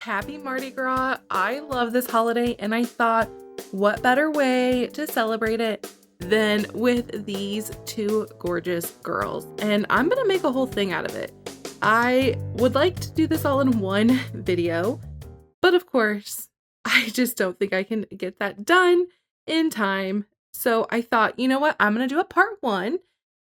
Happy Mardi Gras. I love this holiday, and I thought, what better way to celebrate it than with these two gorgeous girls? And I'm gonna make a whole thing out of it. I would like to do this all in one video, but of course, I just don't think I can get that done in time. So I thought, you know what? I'm gonna do a part one.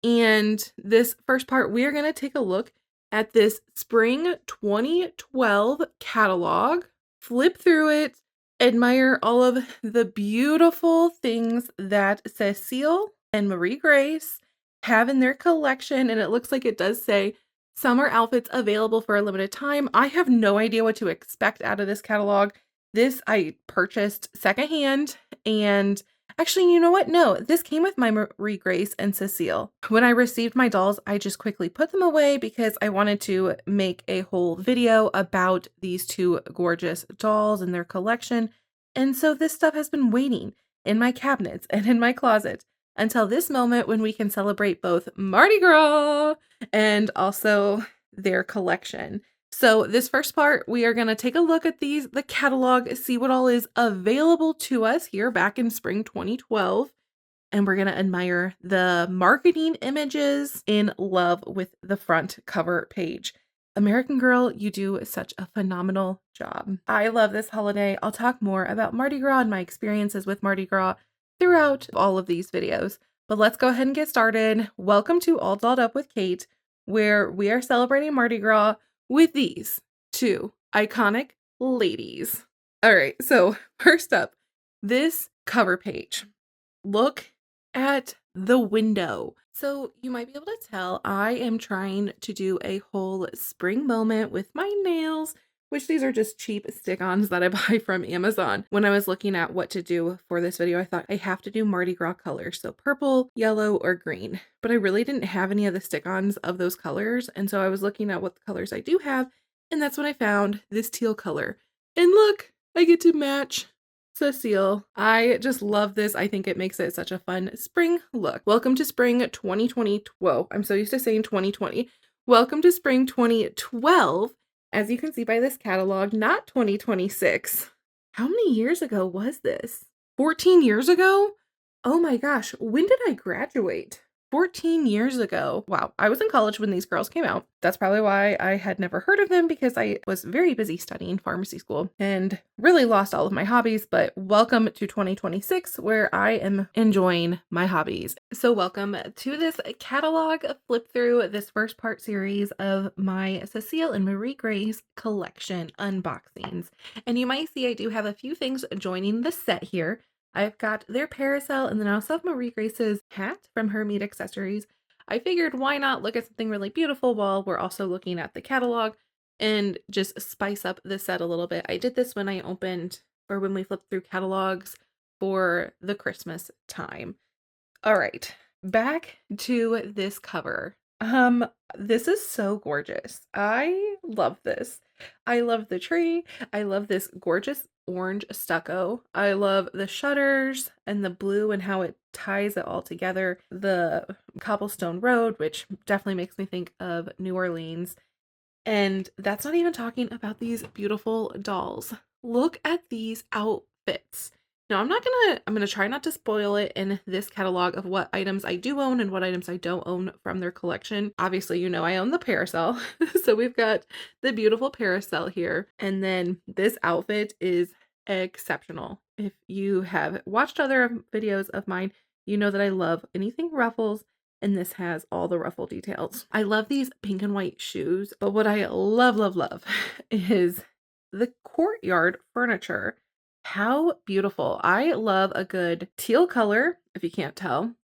And this first part, we are gonna take a look at this spring 2012 catalog, flip through it, admire all of the beautiful things that Cecile and Marie-Grace have in their collection. And it looks like it does say summer outfits available for a limited time. I have no idea what to expect out of this catalog. This I purchased secondhand, and actually, you know what? No, this came with my Marie-Grace and Cecile. When I received my dolls, I just quickly put them away because I wanted to make a whole video about these two gorgeous dolls and their collection. And so this stuff has been waiting in my cabinets and in my closet until this moment when we can celebrate both Mardi Gras and also their collection. So this first part, we are going to take a look at the catalog, see what all is available to us here back in spring 2012. And we're going to admire the marketing images in love with the front cover page. American Girl, you do such a phenomenal job. I love this holiday. I'll talk more about Mardi Gras and my experiences with Mardi Gras throughout all of these videos. But let's go ahead and get started. Welcome to All Dolled Up with Kate, where we are celebrating Mardi Gras with these two iconic ladies. All right, so first up, this cover page. Look at the window. So you might be able to tell I am trying to do a whole spring moment with my nails, which these are just cheap stick-ons that I buy from Amazon. When I was looking at what to do for this video, I thought I have to do Mardi Gras colors, so purple, yellow, or green. But I really didn't have any of the stick-ons of those colors, and so I was looking at what colors I do have, and that's when I found this teal color. And look, I get to match Cecile. I just love this. I think it makes it such a fun spring look. Welcome to spring 2020. Whoa, I'm so used to saying 2020. Welcome to spring 2012. As you can see by this catalog, not 2026. How many years ago was this? 14 years ago? Oh my gosh, when did I graduate? 14 years ago. Wow, I was in college when these girls came out. That's probably why I had never heard of them, because I was very busy studying pharmacy school and really lost all of my hobbies. But welcome to 2026, where I am enjoying my hobbies. So welcome to this catalog flip through, this first part series of my Cecile and Marie-Grace collection unboxings. And you might see I do have a few things joining the set here. I've got their parasol, and then I also have Marie-Grace's hat from Hermès Accessories. I figured why not look at something really beautiful while we're also looking at the catalog and just spice up the set a little bit. I did this when I opened, or when we flipped through catalogs for the Christmas time. All right, back to this cover. This is so gorgeous. I love this. I love the tree. I love this gorgeous orange stucco. I love the shutters and the blue and how it ties it all together. The cobblestone road, which definitely makes me think of New Orleans. And that's not even talking about these beautiful dolls. Look at these outfits. Now, I'm gonna try not to spoil it in this catalog of what items I do own and what items I don't own from their collection. Obviously, you know I own the parasol. So we've got the beautiful parasol here. And then this outfit is exceptional. If you have watched other videos of mine, you know that I love anything ruffles, and this has all the ruffle details. I love these pink and white shoes, but what I love, love, love is the courtyard furniture. How beautiful. I love a good teal color, if you can't tell.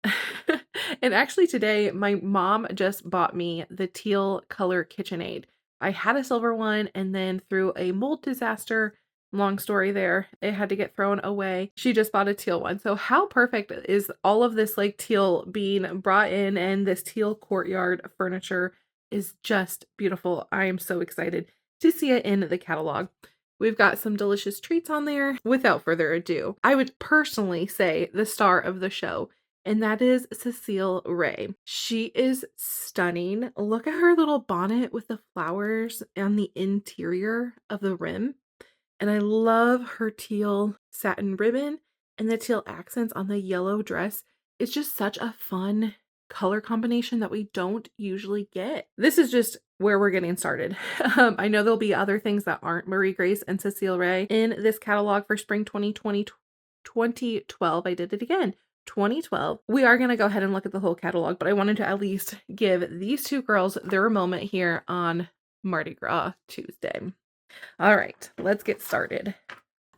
And actually today, my mom just bought me the teal color KitchenAid. I had a silver one, and then through a mold disaster, long story there, it had to get thrown away. She just bought a teal one. So how perfect is all of this like teal being brought in, and this teal courtyard furniture is just beautiful. I am so excited to see it in the catalog. We've got some delicious treats on there. Without further ado, I would personally say the star of the show, and that is Cecile Ray. She is stunning. Look at her little bonnet with the flowers on the interior of the rim. And I love her teal satin ribbon and the teal accents on the yellow dress. It's just such a fun color combination that we don't usually get. This is just where we're getting started. I know there'll be other things that aren't Marie-Grace and Cecile Ray in this catalog for spring 2012. I did it again. 2012. We are going to go ahead and look at the whole catalog, but I wanted to at least give these two girls their moment here on Mardi Gras Tuesday. All right, let's get started.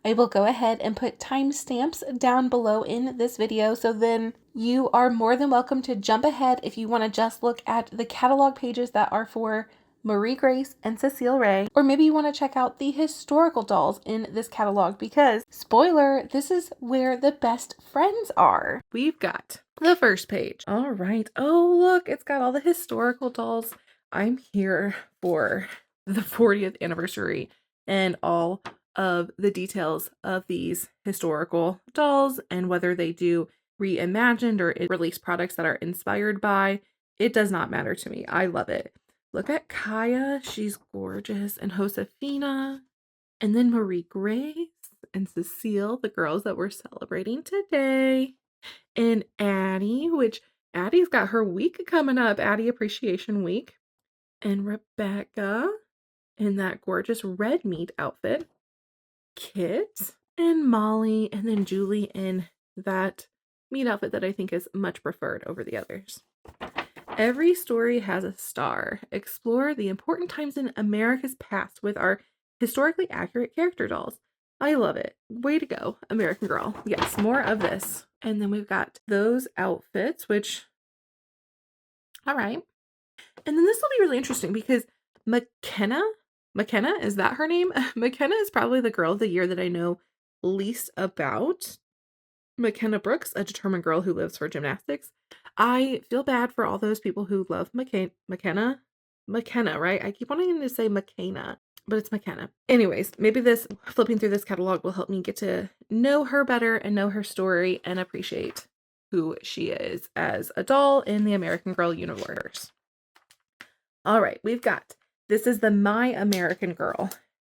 I will go ahead and put timestamps down below in this video, so then you are more than welcome to jump ahead if you want to just look at the catalog pages that are for Marie-Grace and Cecile Ray, or maybe you want to check out the historical dolls in this catalog because, spoiler, this is where the best friends are. We've got the first page. All right. Oh, look, it's got all the historical dolls. I'm here for the 40th anniversary and all of the details of these historical dolls and whether they do reimagined or release products that are inspired by. It does not matter to me. I love it. Look at Kaya. She's gorgeous. And Josefina. And then Marie-Grace and Cecile, the girls that we're celebrating today. And Addie, which Addie's got her week coming up, Addie Appreciation Week. And Rebecca in that gorgeous red meat outfit. Kit and Molly, and then Julie in that meat outfit that I think is much preferred over the others. Every story has a star. Explore the important times in America's past with our historically accurate character dolls. I love it. Way to go, American Girl. Yes, more of this. And then we've got those outfits, which, all right. And then this will be really interesting because McKenna, is that her name? McKenna is probably the girl of the year that I know least about. McKenna Brooks, a determined girl who lives for gymnastics. I feel bad for all those people who love McKenna, right? I keep wanting to say McKenna, but it's McKenna. Anyways, maybe this flipping through this catalog will help me get to know her better and know her story and appreciate who she is as a doll in the American Girl universe. All right, this is the My American Girl.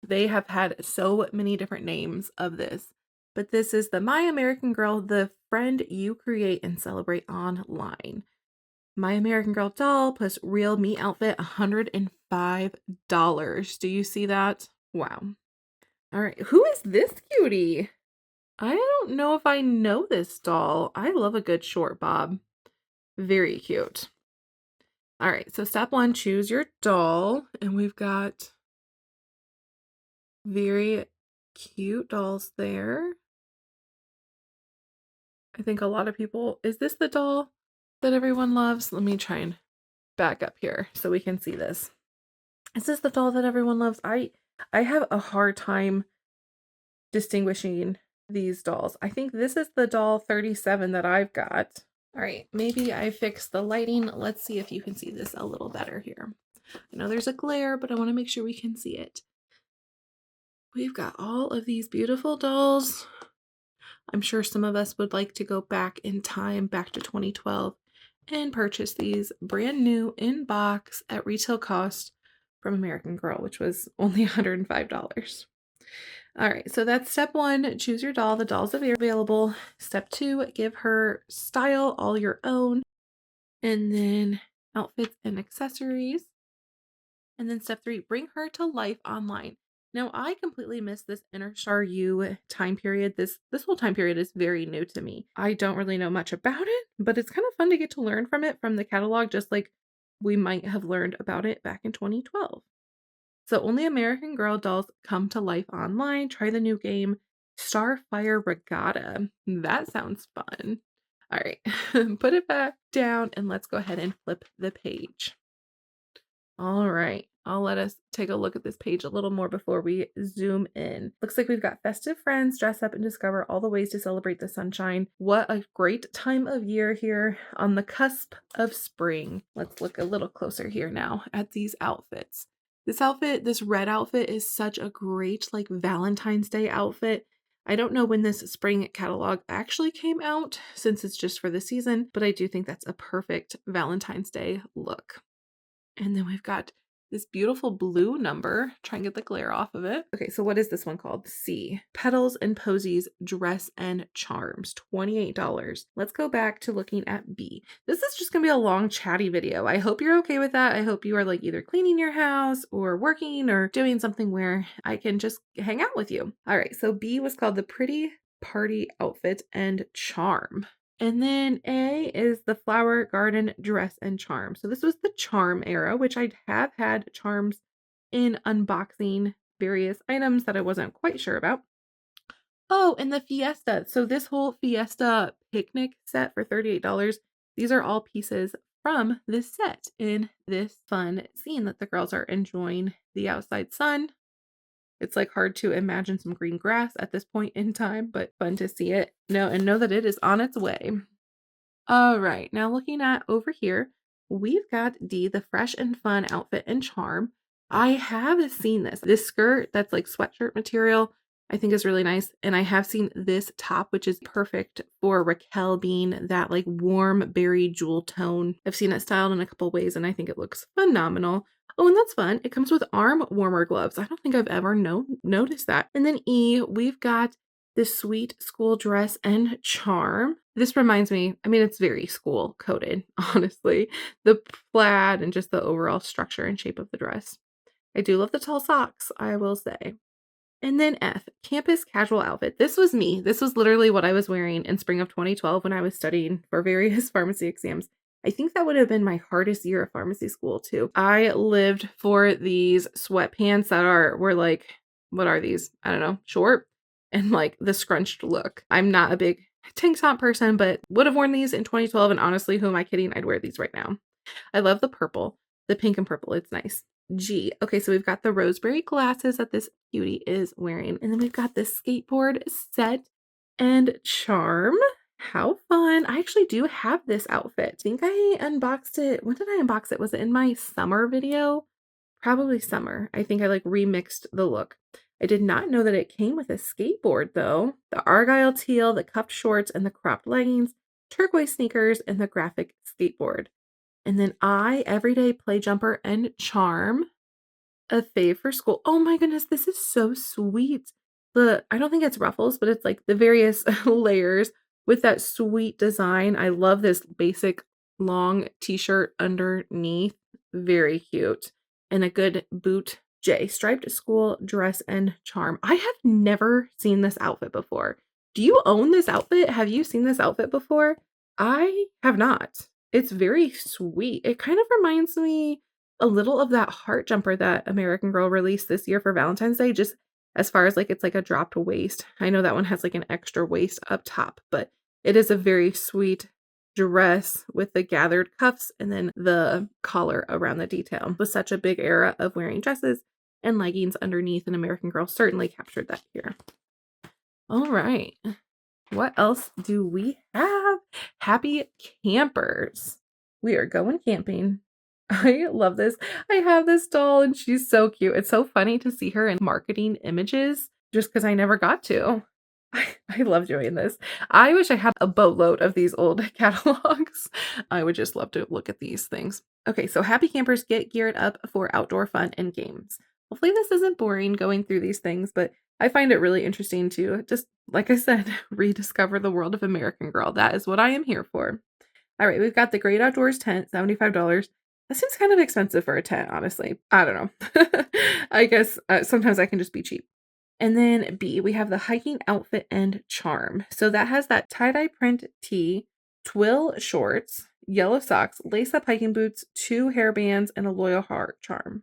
They have had so many different names of this, but this is the My American Girl, the friend you create and celebrate online. My American Girl doll plus real me outfit, $105. Do you see that? Wow. All right, who is this cutie? I don't know if I know this doll. I love a good short bob. Very cute. All right, so step 1, choose your doll, and we've got very cute dolls there. I think a lot of people, is this the doll that everyone loves? Let me try and back up here so we can see this. Is this the doll that everyone loves? I have a hard time distinguishing these dolls. I think this is the doll 37 that I've got. All right, maybe I fixed the lighting. Let's see if you can see this a little better here. I know there's a glare, but I want to make sure we can see it. We've got all of these beautiful dolls. I'm sure some of us would like to go back in time, back to 2012, and purchase these brand new in box at retail cost from American Girl, which was only $105. All right, so that's step 1, choose your doll. The dolls are available. Step 2, give her style all your own. And then outfits and accessories. And then step 3, bring her to life online. Now, I completely missed this Inner Star U time period. This whole time period is very new to me. I don't really know much about it, but it's kind of fun to get to learn from it from the catalog, just like we might have learned about it back in 2012. So only American Girl dolls come to life online. Try the new game, Starfire Regatta. That sounds fun. All right, put it back down and let's go ahead and flip the page. All right, I'll let us take a look at this page a little more before we zoom in. Looks like we've got festive friends, dress up and discover all the ways to celebrate the sunshine. What a great time of year here on the cusp of spring. Let's look a little closer here now at these outfits. This red outfit is such a great like Valentine's Day outfit. I don't know when this spring catalog actually came out since it's just for the season, but I do think that's a perfect Valentine's Day look. And then we've got this beautiful blue number. Try and get the glare off of it. Okay, so what is this one called? C. Petals and Posies Dress and Charms, $28. Let's go back to looking at B. This is just gonna be a long chatty video. I hope you're okay with that. I hope you are like either cleaning your house or working or doing something where I can just hang out with you. All right, so B was called the Pretty Party Outfit and Charm. And then A is the Flower Garden Dress and Charm. So this was the charm era, which I have had charms in unboxing various items that I wasn't quite sure about. Oh, and the Fiesta. So this whole Fiesta picnic set for $38, these are all pieces from this set in this fun scene that the girls are enjoying the outside sun. It's like hard to imagine some green grass at this point in time, but fun to see it. Know that it is on its way. All right, now looking at over here, we've got D, the Fresh and Fun Outfit and Charm. I have seen this. This skirt that's like sweatshirt material, I think is really nice. And I have seen this top, which is perfect for Raquel being that like warm berry jewel tone. I've seen it styled in a couple ways and I think it looks phenomenal. Oh, and that's fun. It comes with arm warmer gloves. I don't think I've ever noticed that. And then E, we've got this sweet school dress and charm. This reminds me, I mean, it's very school coded, honestly. The plaid and just the overall structure and shape of the dress. I do love the tall socks, I will say. And then F, campus casual outfit. This was me. This was literally what I was wearing in spring of 2012 when I was studying for various pharmacy exams. I think that would have been my hardest year of pharmacy school too. I lived for these sweatpants that were like, what are these? I don't know, short and like the scrunched look. I'm not a big tank top person, but would have worn these in 2012. And honestly, who am I kidding? I'd wear these right now. I love the purple, the pink and purple. It's nice. G. Okay, so we've got the roseberry glasses that this cutie is wearing. And then we've got this skateboard set and charm. How fun. I actually do have this outfit. I think I unboxed it. When did I unbox it? Was it in my summer video? Probably summer. I think I like remixed the look. I did not know that it came with a skateboard though. The argyle teal, the cuffed shorts, and the cropped leggings, turquoise sneakers, and the graphic skateboard. And then everyday play jumper and charm, a fave for school. Oh my goodness, this is so sweet. I don't think it's ruffles, but it's like the various layers with that sweet design. I love this basic long t-shirt underneath. Very cute. And a good boot. J, striped school dress and charm. I have never seen this outfit before. Do you own this outfit? Have you seen this outfit before? I have not. It's very sweet. It kind of reminds me a little of that heart jumper that American Girl released this year for Valentine's Day, just as far as like it's like a dropped waist. I know that one has like an extra waist up top, but it is a very sweet dress with the gathered cuffs and then the collar around the detail. It was such a big era of wearing dresses and leggings underneath, and American Girl certainly captured that here. All right. What else do we have? Happy campers. We are going camping. I love this. I have this doll and she's so cute. It's so funny to see her in marketing images just because I never got to. I love doing this. I wish I had a boatload of these old catalogs. I would just love to look at these things. Okay, so happy campers, get geared up for outdoor fun and games. Hopefully this isn't boring going through these things, but I find it really interesting to just, like I said, rediscover the world of American Girl. That is what I am here for. All right, we've got the Great Outdoors tent, $75. That seems kind of expensive for a tent, honestly. I don't know. I guess sometimes I can just be cheap. And then B, we have the hiking outfit and charm. So that has that tie-dye print tee, twill shorts, yellow socks, lace-up hiking boots, 2 hairbands, and a loyal heart charm.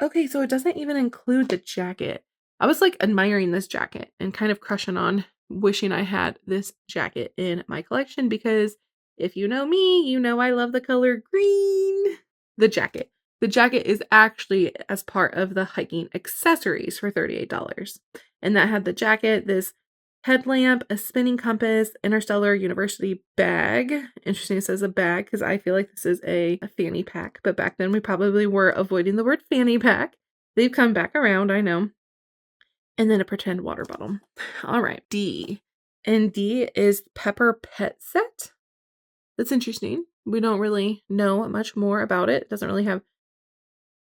Okay, so it doesn't even include the jacket. I was like admiring this jacket and kind of crushing on wishing I had this jacket in my collection because if you know me, you know I love the color green. The jacket. The jacket is actually as part of the hiking accessories for $38. And that had the jacket, this headlamp, a spinning compass, Interstellar University bag. Interesting it says a bag because I feel like this is a fanny pack. But back then we probably were avoiding the word fanny pack. They've come back around, I know. And then a pretend water bottle. All right, D. And D is Pepper Pet Set. That's interesting. We don't really know much more about it. It doesn't really have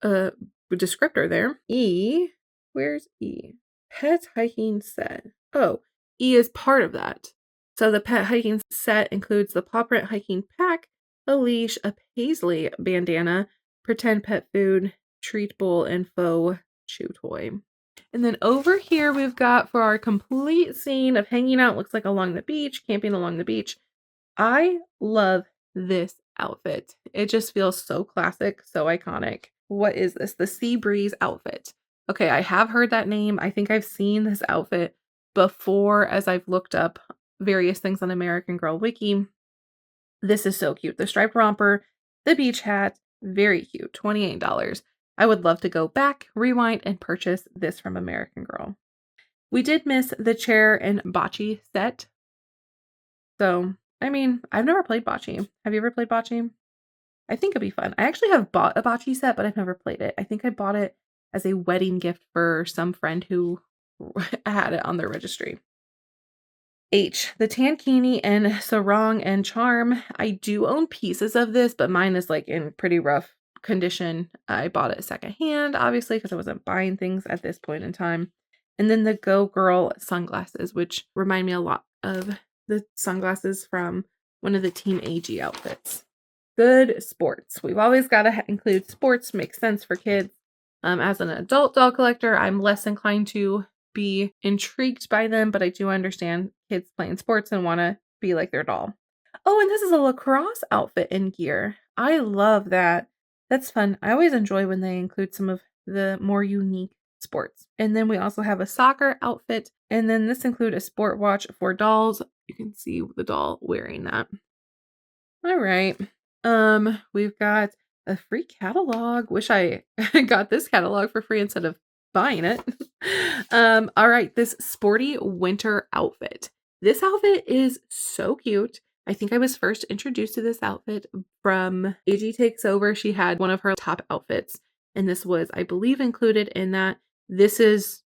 uh descriptor there. E, where's E? Pet hiking set. Oh, E is part of that. So the pet hiking set includes the paw print hiking pack, a leash, a paisley bandana, pretend pet food, treat bowl, and faux chew toy. And then over here we've got for our complete scene of hanging out, looks like along the beach, camping along the beach. I love this outfit. It just feels so classic, so iconic. What is this? The Sea Breeze outfit. Okay, I have heard that name. I think I've seen this outfit before as I've looked up various things on American Girl Wiki. This is so cute. The striped romper, the beach hat, very cute. $28. I would love to go back, rewind, and purchase this from American Girl. We did miss the chair and bocce set. So, I mean, I've never played bocce. Have you ever played bocce? I think it'd be fun. I actually have bought a bocce set, but I've never played it. I think I bought it as a wedding gift for some friend who had it on their registry. H, the tankini and sarong and charm. I do own pieces of this, but mine is like in pretty rough condition. I bought it secondhand, obviously, because I wasn't buying things at this point in time. And then the Go Girl sunglasses, which remind me a lot of the sunglasses from one of the Team AG outfits. Good sports. We've always got to include sports, makes sense for kids. As an adult doll collector, I'm less inclined to be intrigued by them, but I do understand kids playing sports and want to be like their doll. Oh, and this is a lacrosse outfit in gear. I love that. That's fun. I always enjoy when they include some of the more unique sports. And then we also have a soccer outfit, and then this include a sport watch for dolls. You can see the doll wearing that. All right. We've got a free catalog. Wish I got this catalog for free instead of buying it. All right, this sporty winter outfit. This outfit is so cute. I think I was first introduced to this outfit from AG Takes Over. She had one of her top outfits, and this was, I believe, included in that. This is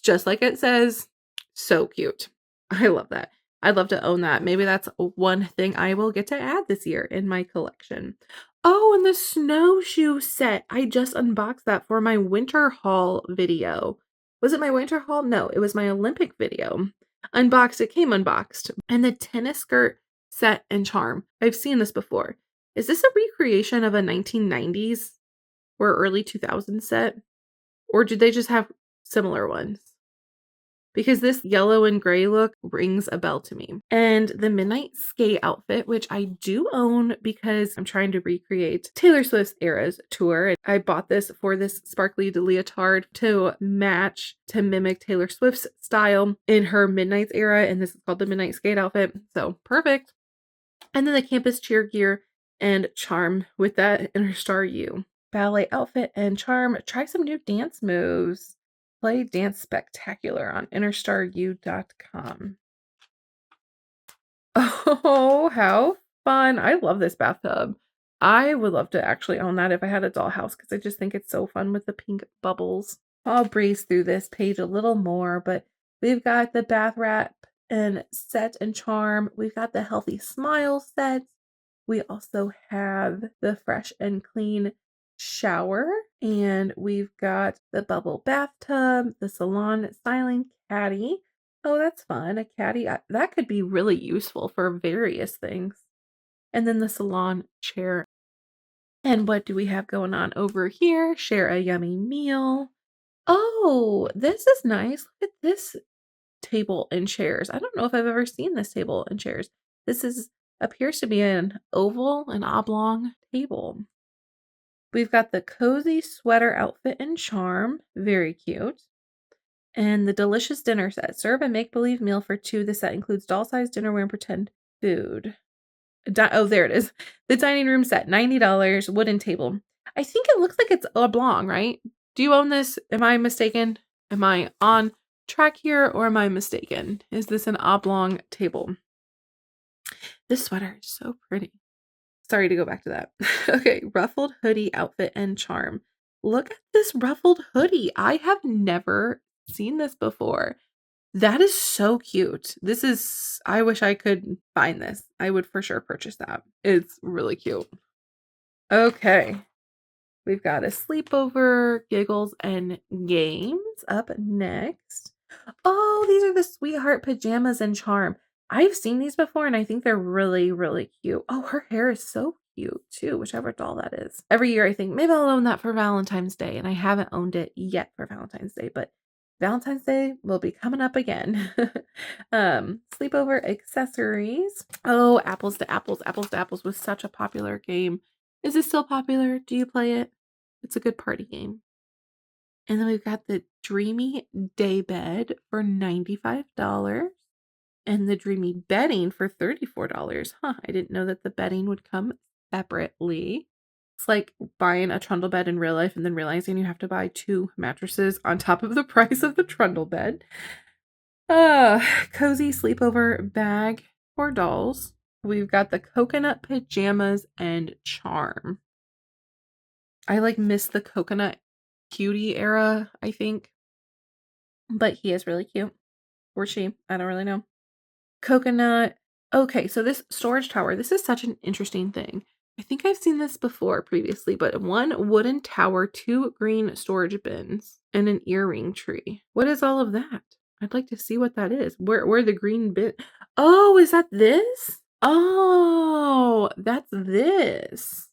just like it says, so cute. I love that. I'd love to own that. Maybe that's one thing I will get to add this year in my collection. Oh, and the snowshoe set. I just unboxed that for my winter haul video. Was it my winter haul? No, it was my Olympic video. Unboxed, it came unboxed. And the tennis skirt set and charm. I've seen this before. Is this a recreation of a 1990s or early 2000s set? Or did they just have similar ones? Because this yellow and gray look rings a bell to me. And the Midnight Skate outfit, which I do own because I'm trying to recreate Taylor Swift's Eras tour. I bought this for this sparkly leotard to match, to mimic Taylor Swift's style in her Midnight's era. And this is called the Midnight Skate outfit. So perfect. And then the campus cheer gear and charm with that Interstar U. Ballet outfit and charm. Try some new dance moves. Play Dance Spectacular on interstaru.com. Oh, how fun. I love this bathtub. I would love to actually own that if I had a dollhouse because I just think it's so fun with the pink bubbles. I'll breeze through this page a little more, but we've got the bath wrap and set and charm. We've got the healthy smile set. We also have the fresh and clean shower, and we've got the bubble bathtub, the salon styling caddy. Oh, that's fun. A caddy. That could be really useful for various things. And then the salon chair. And what do we have going on over here? Share a yummy meal. Oh, this is nice. Look at this table and chairs. I don't know if I've ever seen this table and chairs. This appears to be an oblong table. We've got the cozy sweater outfit and charm. Very cute. And the delicious dinner set. Serve a make-believe meal for two. The set includes doll-sized dinnerware and pretend food. Oh, there it is. The dining room set. $90. Wooden table. I think it looks like it's oblong, right? Do you own this? Am I mistaken? Am I on track here or am I mistaken? Is this an oblong table? This sweater is so pretty. Sorry to go back to that. Okay, ruffled hoodie outfit and charm. Look at this ruffled hoodie. I have never seen this before. That is so cute. I wish I could find this. I would for sure purchase that. It's really cute. Okay. We've got a sleepover, giggles, and games up next. Oh, these are the sweetheart pajamas and charm. I've seen these before and I think they're really, really cute. Oh, her hair is so cute too, whichever doll that is. Every year I think maybe I'll own that for Valentine's Day, and I haven't owned it yet for Valentine's Day, but Valentine's Day will be coming up again. Sleepover accessories. Oh, Apples to Apples. Apples to Apples was such a popular game. Is it still popular? Do you play it? It's a good party game. And then we've got the Dreamy Day Bed for $95 and the Dreamy Bedding for $34. Huh, I didn't know that the bedding would come separately. It's like buying a trundle bed in real life and then realizing you have to buy 2 mattresses on top of the price of the trundle bed. Cozy sleepover bag for dolls. We've got the coconut pajamas and charm. I like miss the coconut cutie era, I think. But he is really cute. Or she. I don't really know. Coconut. Okay, so this storage tower, this is such an interesting thing. I think I've seen this before previously, but 1 wooden tower, 2 green storage bins, and an earring tree. What is all of that? I'd like to see what that is. Where the green bin? Oh, is that this? Oh, that's this.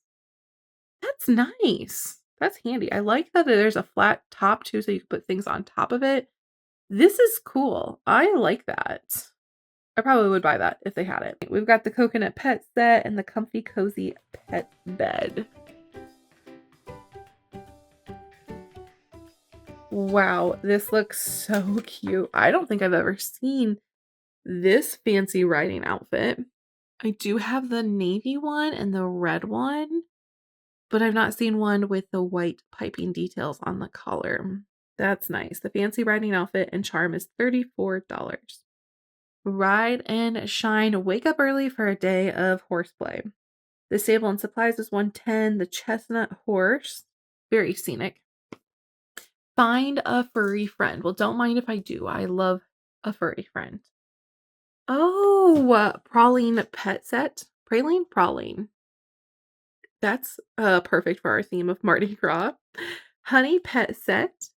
That's nice. That's handy. I like that there's a flat top too, so you can put things on top of it. This is cool. I like that. I probably would buy that if they had it. We've got the coconut pet set and the comfy cozy pet bed. Wow, this looks so cute. I don't think I've ever seen this fancy riding outfit. I do have the navy one and the red one, but I've not seen one with the white piping details on the collar. That's nice. The fancy riding outfit and charm is $34. Ride and shine. Wake up early for a day of horseplay. The stable and supplies is $110. The chestnut horse, very scenic. Find a furry friend. Well, don't mind if I do. I love a furry friend. Oh, praline pet set. Praline. That's perfect for our theme of Mardi Gras. Honey pet set.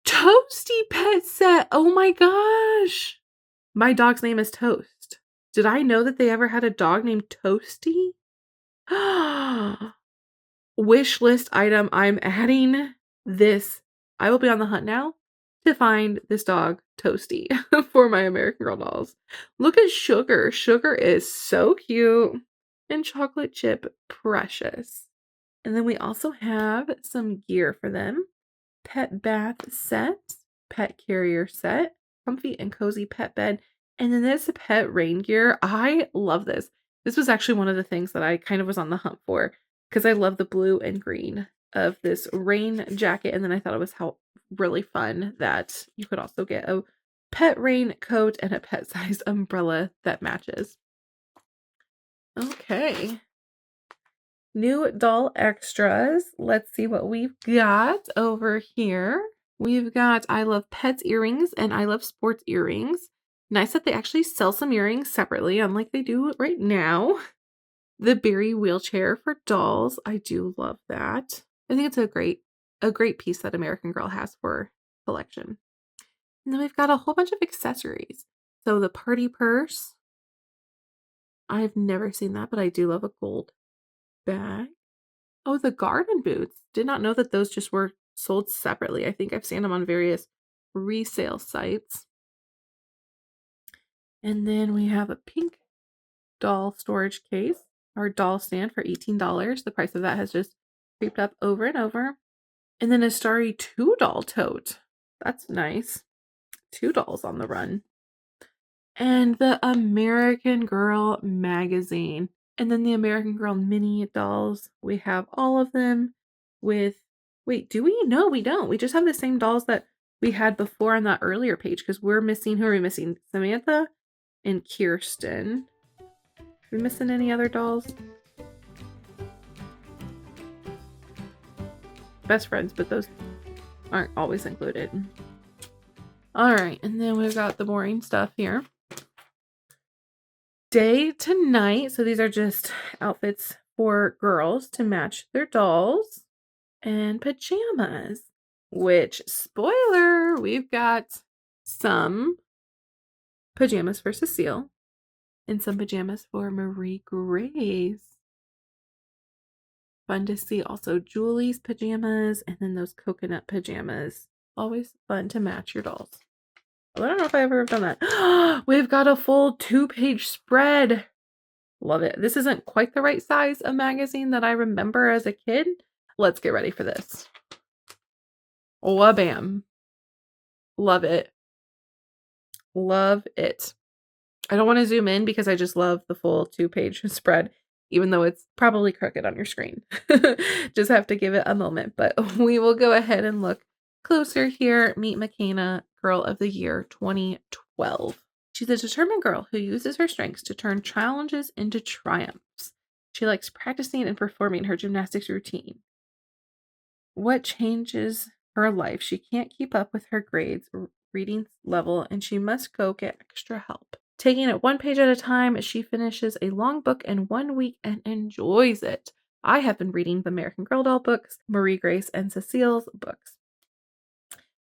Toasty pet set. Oh my gosh. My dog's name is Toast. Did I know that they ever had a dog named Toasty? Wish list item. I'm adding this. I will be on the hunt now to find this dog, Toasty, for my American Girl dolls. Look at Sugar. Sugar is so cute. And Chocolate Chip, precious. And then we also have some gear for them. Pet bath set, pet carrier set, comfy and cozy pet bed, and then this pet rain gear. I love this. This was actually one of the things that I kind of was on the hunt for because I love the blue and green of this rain jacket, and then I thought it was really fun that you could also get a pet rain coat and a pet-sized umbrella that matches. Okay. New doll extras. Let's see what we've got over here. We've got I Love Pets earrings and I Love Sports earrings. Nice that they actually sell some earrings separately, unlike they do right now. The Berry wheelchair for dolls. I do love that. I think it's a great piece that American Girl has for collection. And then we've got a whole bunch of accessories. So the party purse. I've never seen that, but I do love a gold bag. Oh, the garden boots. Did not know that those just were sold separately. I think I've seen them on various resale sites. And then we have a pink doll storage case, or doll stand for $18. The price of that has just creeped up over and over. And then a Starry 2 doll tote. That's nice. 2 dolls on the run. And the American Girl magazine. And then the American Girl mini dolls. We have all of them with, wait, do we? No, we don't. We just have the same dolls that we had before on that earlier page because who are we missing? Samantha and Kirsten. Are we missing any other dolls? Best friends, but those aren't always included. All right, and then we've got the boring stuff here. Day to night. So these are just outfits for girls to match their dolls. and pajamas, which, spoiler, we've got some pajamas for Cecile and some pajamas for Marie-Grace. Fun to see. Also Julie's pajamas and then those coconut pajamas. Always fun to match your dolls. I don't know if I ever have done that. We've got a full 2-page spread. Love it. This isn't quite the right size of magazine that I remember as a kid. Let's get ready for this. Wabam. Love it. Love it. I don't want to zoom in because I just love the full 2-page spread, even though it's probably crooked on your screen. Just have to give it a moment, but we will go ahead and look closer here. Meet McKenna, Girl of the Year 2012. She's a determined girl who uses her strengths to turn challenges into triumphs. She likes practicing and performing her gymnastics routine. What changes her life? She can't keep up with her grades, reading level, and she must go get extra help. Taking it 1 page at a time, she finishes a long book in 1 week and enjoys it. I have been reading the American Girl doll books, Marie-Grace and Cecile's books.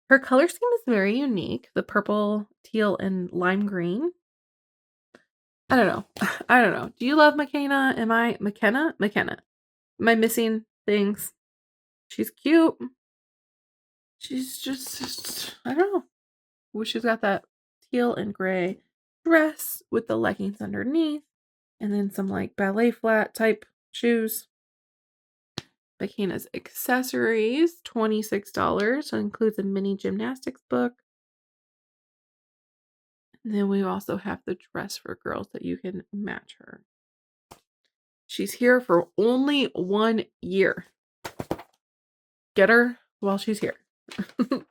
Her color scheme is very unique. The purple, teal, and lime green. I don't know. I don't know. Do you love McKenna? Am I McKenna? McKenna. Am I missing things? She's cute. She's just I don't know. Well, she's got that teal and gray dress with the leggings underneath, and then some like ballet flat type shoes. McKenna's accessories, $26. So includes a mini gymnastics book. And then we also have the dress for girls that you can match her. She's here for only 1 year. Get her while she's here. All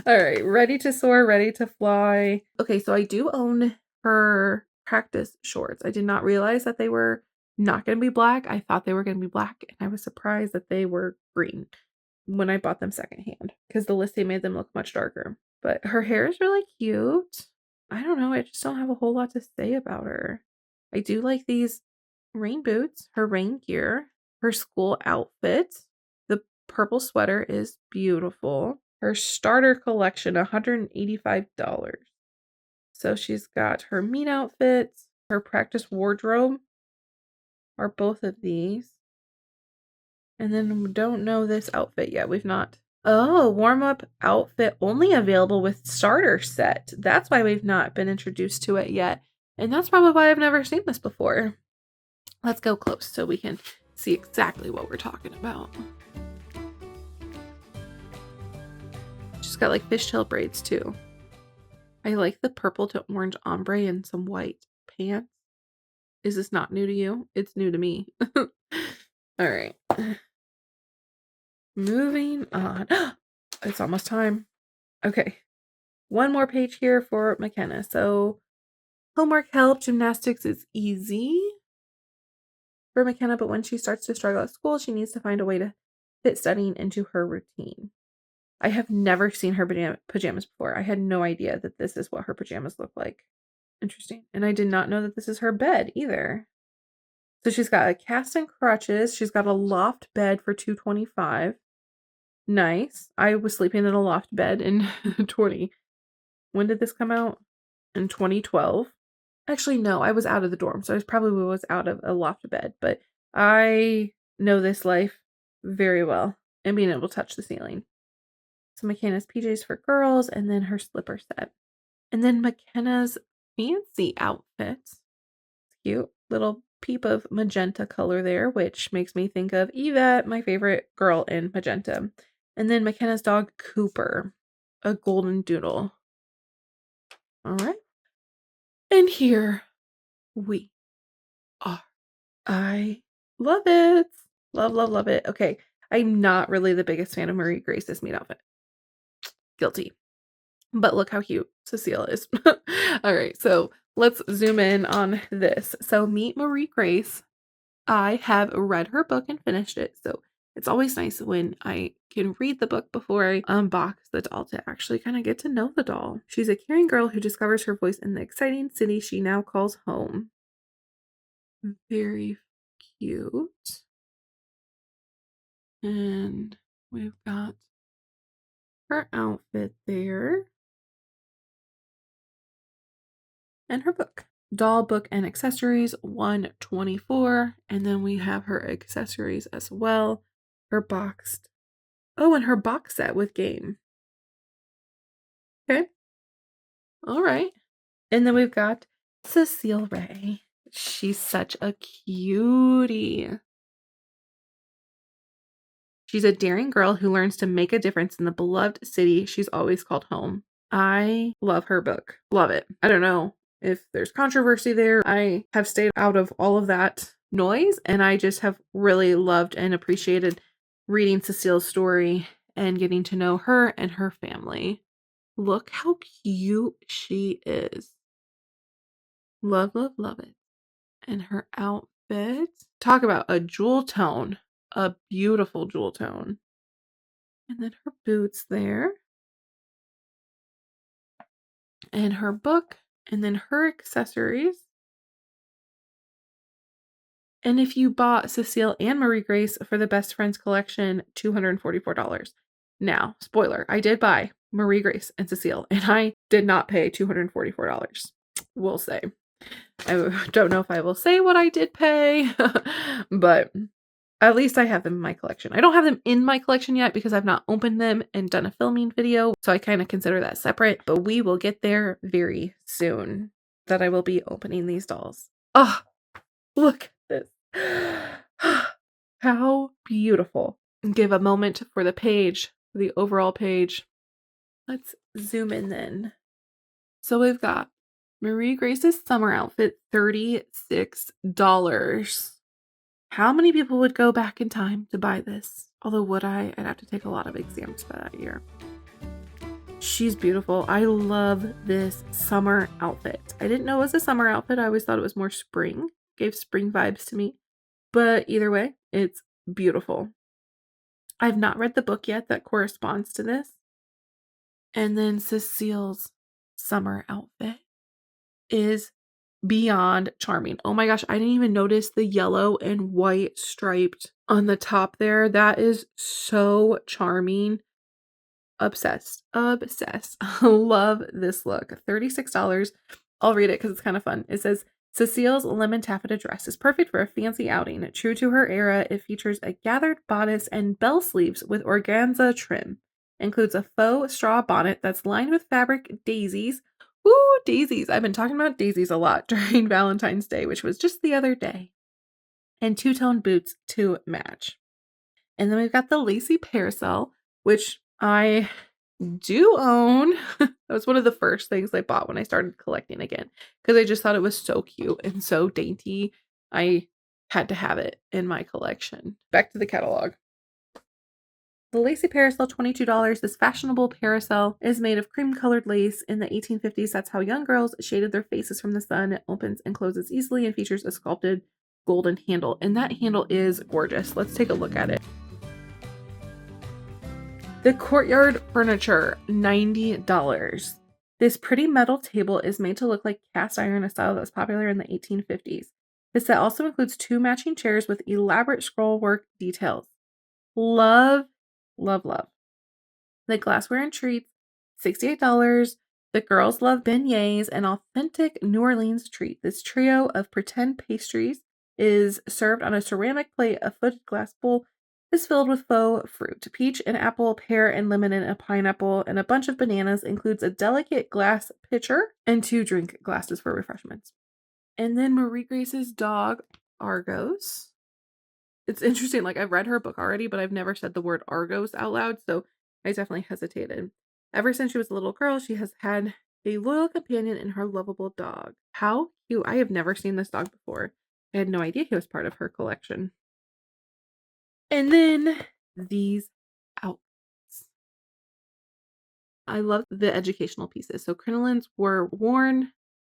right, ready to soar, ready to fly. Okay, so I do own her practice shorts. I did not realize that they were not going to be black. I thought they were going to be black, and I was surprised that they were green when I bought them secondhand because the listing made them look much darker. But her hair is really cute. I don't know. I just don't have a whole lot to say about her. I do like these rain boots, her rain gear, her school outfit. The purple sweater is beautiful. Her starter collection, $185. So she's got her meet outfits, her practice wardrobe are both of these. And then we don't know this outfit yet. We've not. Oh, warm-up outfit only available with starter set. That's why we've not been introduced to it yet. And that's probably why I've never seen this before. Let's go close so we can see exactly what we're talking about. She's got like fishtail braids too. I like the purple to orange ombre and some white pants. Is this not new to you? It's new to me. All right. Moving on. It's almost time. Okay. One more page here for McKenna. So homework help, gymnastics is easy for McKenna, but when she starts to struggle at school, she needs to find a way to fit studying into her routine. I have never seen her pajamas before. I had no idea that this is what her pajamas look like. Interesting. And I did not know that this is her bed either. So she's got a cast and crutches. She's got a loft bed for $225. Nice. I was sleeping in a loft bed in 20. When did this come out? In 2012. Actually, no, I was out of the dorm, so I probably was out of a loft bed, but I know this life very well and being able to touch the ceiling. So McKenna's PJs for girls, and then her slipper set. And then McKenna's fancy outfit. Cute little peep of magenta color there, which makes me think of Yvette, my favorite girl in magenta. And then McKenna's dog Cooper, a golden doodle. All right. And here we are. I love it. Love, love, love it. Okay. I'm not really the biggest fan of Marie-Grace's meat outfit. Guilty. But look how cute Cecile is. All right. So let's zoom in on this. So meet Marie-Grace. I have read her book and finished it. So it's always nice when I can read the book before I unbox the doll to actually kind of get to know the doll. She's a caring girl who discovers her voice in the exciting city she now calls home. Very cute. And We've got her outfit there and her book. Doll, book, and accessories, $124. And then we have her accessories as well. Her boxed. Oh, and her box set with game. Okay. All right. And then we've got Cecile Ray. She's such a cutie. She's a daring girl who learns to make a difference in the beloved city she's always called home. I love her book. Love it. I don't know if there's controversy there. I have stayed out of all of that noise, and I just have really loved and appreciated reading Cecile's story and getting to know her and her family. Look how cute she is. Love, love, love it. And her outfit. Talk about a jewel tone. A beautiful jewel tone. And then her boots there. And her book. And then her accessories. And if you bought Cecile and Marie-Grace for the Best Friends collection, $244. Now, spoiler, I did buy Marie-Grace and Cecile, and I did not pay $244. We'll say. I don't know if I will say what I did pay, but at least I have them in my collection. I don't have them in my collection yet because I've not opened them and done a filming video, so I kind of consider that separate, but we will get there very soon that I will be opening these dolls. Oh, look at this. How beautiful. Give a moment for the page, the overall page. Let's zoom in then. So we've got Marie-Grace's summer outfit, $36. How many people would go back in time to buy this? Although would I? I'd have to take a lot of exams for that year. She's beautiful. I love this summer outfit. I didn't know it was a summer outfit. I always thought it was more spring. Gave spring vibes to me. But either way, it's beautiful. I've not read the book yet that corresponds to this. And then Cecile's summer outfit is beyond charming. Oh my gosh, I didn't even notice the yellow and white striped on the top there. That is so charming. Obsessed. Obsessed. Love this look. $36. I'll read it because it's kind of fun. It says, Cecile's lemon taffeta dress is perfect for a fancy outing. True to her era, it features a gathered bodice and bell sleeves with organza trim. Includes a faux straw bonnet that's lined with fabric daisies. Ooh, daisies. I've been talking about daisies a lot during Valentine's Day, which was just the other day. And two-tone boots to match. And then we've got the lacy parasol, which I do own. That was one of the first things I bought when I started collecting again, because I just thought it was so cute and so dainty. I had to have it in my collection. Back to the catalog. The lacy parasol, $22. This fashionable parasol is made of cream-colored lace. In the 1850s, that's how young girls shaded their faces from the sun. It opens and closes easily and features a sculpted golden handle. And that handle is gorgeous. Let's take a look at it. The courtyard furniture, $90. This pretty metal table is made to look like cast iron, a style that was popular in the 1850s. The set also includes 2 matching chairs with elaborate scrollwork details. Love, love, love. The glassware and treats, $68. The girls love beignets, an authentic New Orleans treat. This trio of pretend pastries is served on a ceramic plate. A footed glass bowl is filled with faux fruit. Peach, an apple, pear, and lemon, and a pineapple, and a bunch of bananas. Includes a delicate glass pitcher and 2 drink glasses for refreshments. And then Marie-Grace's dog, Argos. It's interesting, like I've read her book already, but I've never said the word Argos out loud, so I definitely hesitated. Ever since she was a little girl, she has had a loyal companion in her lovable dog. How cute. I have never seen this dog before. I had no idea he was part of her collection. And then these outfits. I love the educational pieces. So crinolines were worn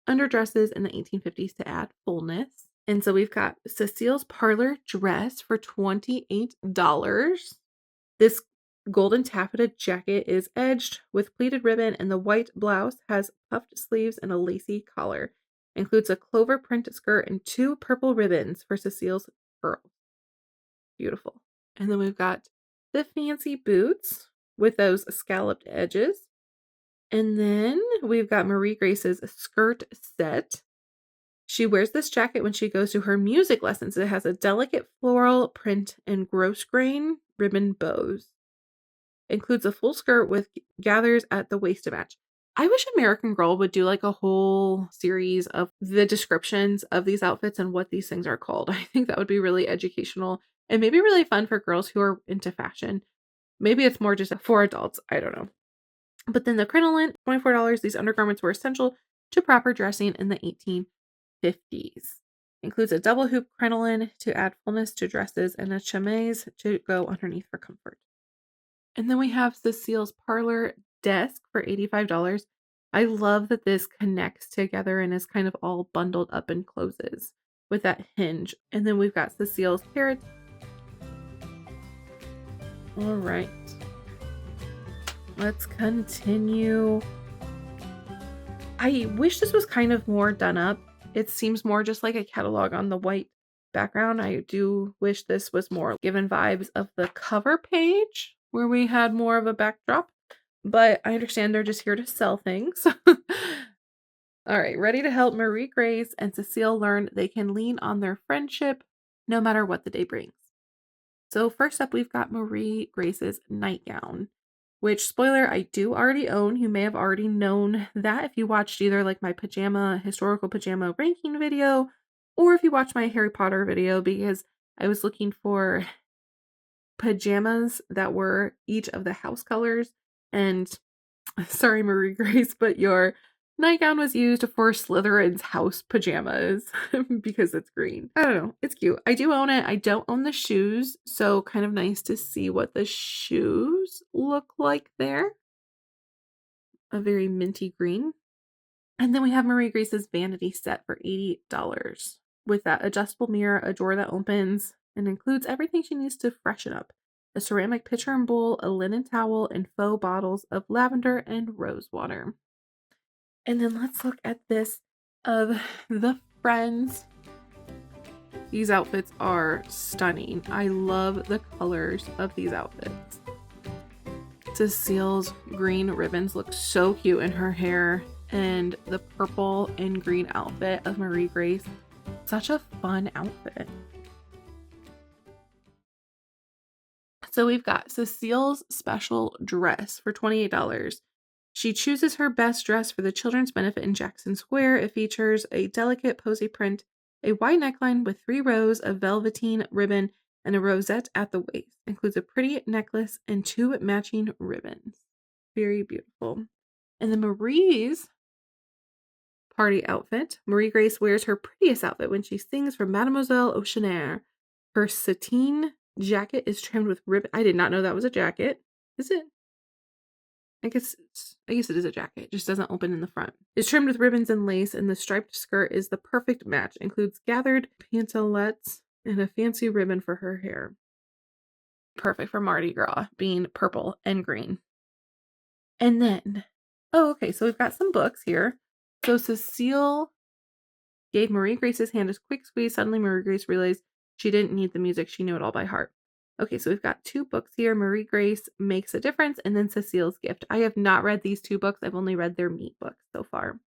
under dresses in the 1850s to add fullness. And so we've got Cecile's parlor dress for $28. This golden taffeta jacket is edged with pleated ribbon, and the white blouse has puffed sleeves and a lacy collar. Includes a clover print skirt and 2 purple ribbons for Cecile's curls. Beautiful. And then we've got the fancy boots with those scalloped edges. And then we've got Marie-Grace's skirt set. She wears this jacket when she goes to her music lessons. It has a delicate floral print and gross grain ribbon bows. Includes a full skirt with gathers at the waist to match. I wish American Girl would do like a whole series of the descriptions of these outfits and what these things are called. I think that would be really educational and maybe really fun for girls who are into fashion. Maybe it's more just for adults. I don't know. But then the crinoline, $24. These undergarments were essential to proper dressing in the 1850s. Includes a double hoop crinoline to add fullness to dresses and a chemise to go underneath for comfort. And then we have Cecile's parlor desk for $85. I love that this connects together and is kind of all bundled up and closes with that hinge. And then we've got Cecile's carrot. All right. Let's continue. I wish this was kind of more done up. It seems more just like a catalog on the white background. I do wish this was more given vibes of the cover page where we had more of a backdrop, but I understand they're just here to sell things. All right, ready to help Marie-Grace and Cecile learn they can lean on their friendship no matter what the day brings. So first up, we've got Marie-Grace's nightgown, which, spoiler, I do already own. You may have already known that if you watched either like my historical pajama ranking video, or if you watched my Harry Potter video, because I was looking for pajamas that were each of the house colors. And sorry, Marie-Grace, but your nightgown was used for Slytherin's house pajamas because it's green. I don't know. It's cute. I do own it. I don't own the shoes, so kind of nice to see what the shoes look like there. A very minty green. And then we have Marie-Grace's vanity set for $80 with that adjustable mirror, a drawer that opens and includes everything she needs to freshen up. A ceramic pitcher and bowl, a linen towel, and faux bottles of lavender and rose water. And then let's look at this of the Friends. These outfits are stunning. I love the colors of these outfits. Cecile's green ribbons look so cute in her hair, and the purple and green outfit of Marie-Grace. Such a fun outfit. So we've got Cecile's special dress for $28. She chooses her best dress for the children's benefit in Jackson Square. It features a delicate posy print, a wide neckline with 3 rows of velveteen ribbon, and a rosette at the waist. Includes a pretty necklace and 2 matching ribbons. Very beautiful. And then Marie's party outfit. Marie-Grace wears her prettiest outfit when she sings for Mademoiselle Auctionnaire. Her sateen jacket is trimmed with ribbon. I did not know that was a jacket. Is it? I guess it is a jacket. It just doesn't open in the front. It's trimmed with ribbons and lace, and the striped skirt is the perfect match. Includes gathered pantalettes and a fancy ribbon for her hair. Perfect for Mardi Gras, being purple and green. And then, okay, so we've got some books here. So Cecile gave Marie-Grace's hand a quick squeeze. Suddenly Marie-Grace realized she didn't need the music. She knew it all by heart. Okay, so we've got 2 books here. Marie-Grace Makes a Difference, and then Cecile's Gift. I have not read these 2 books. I've only read their meat books so far.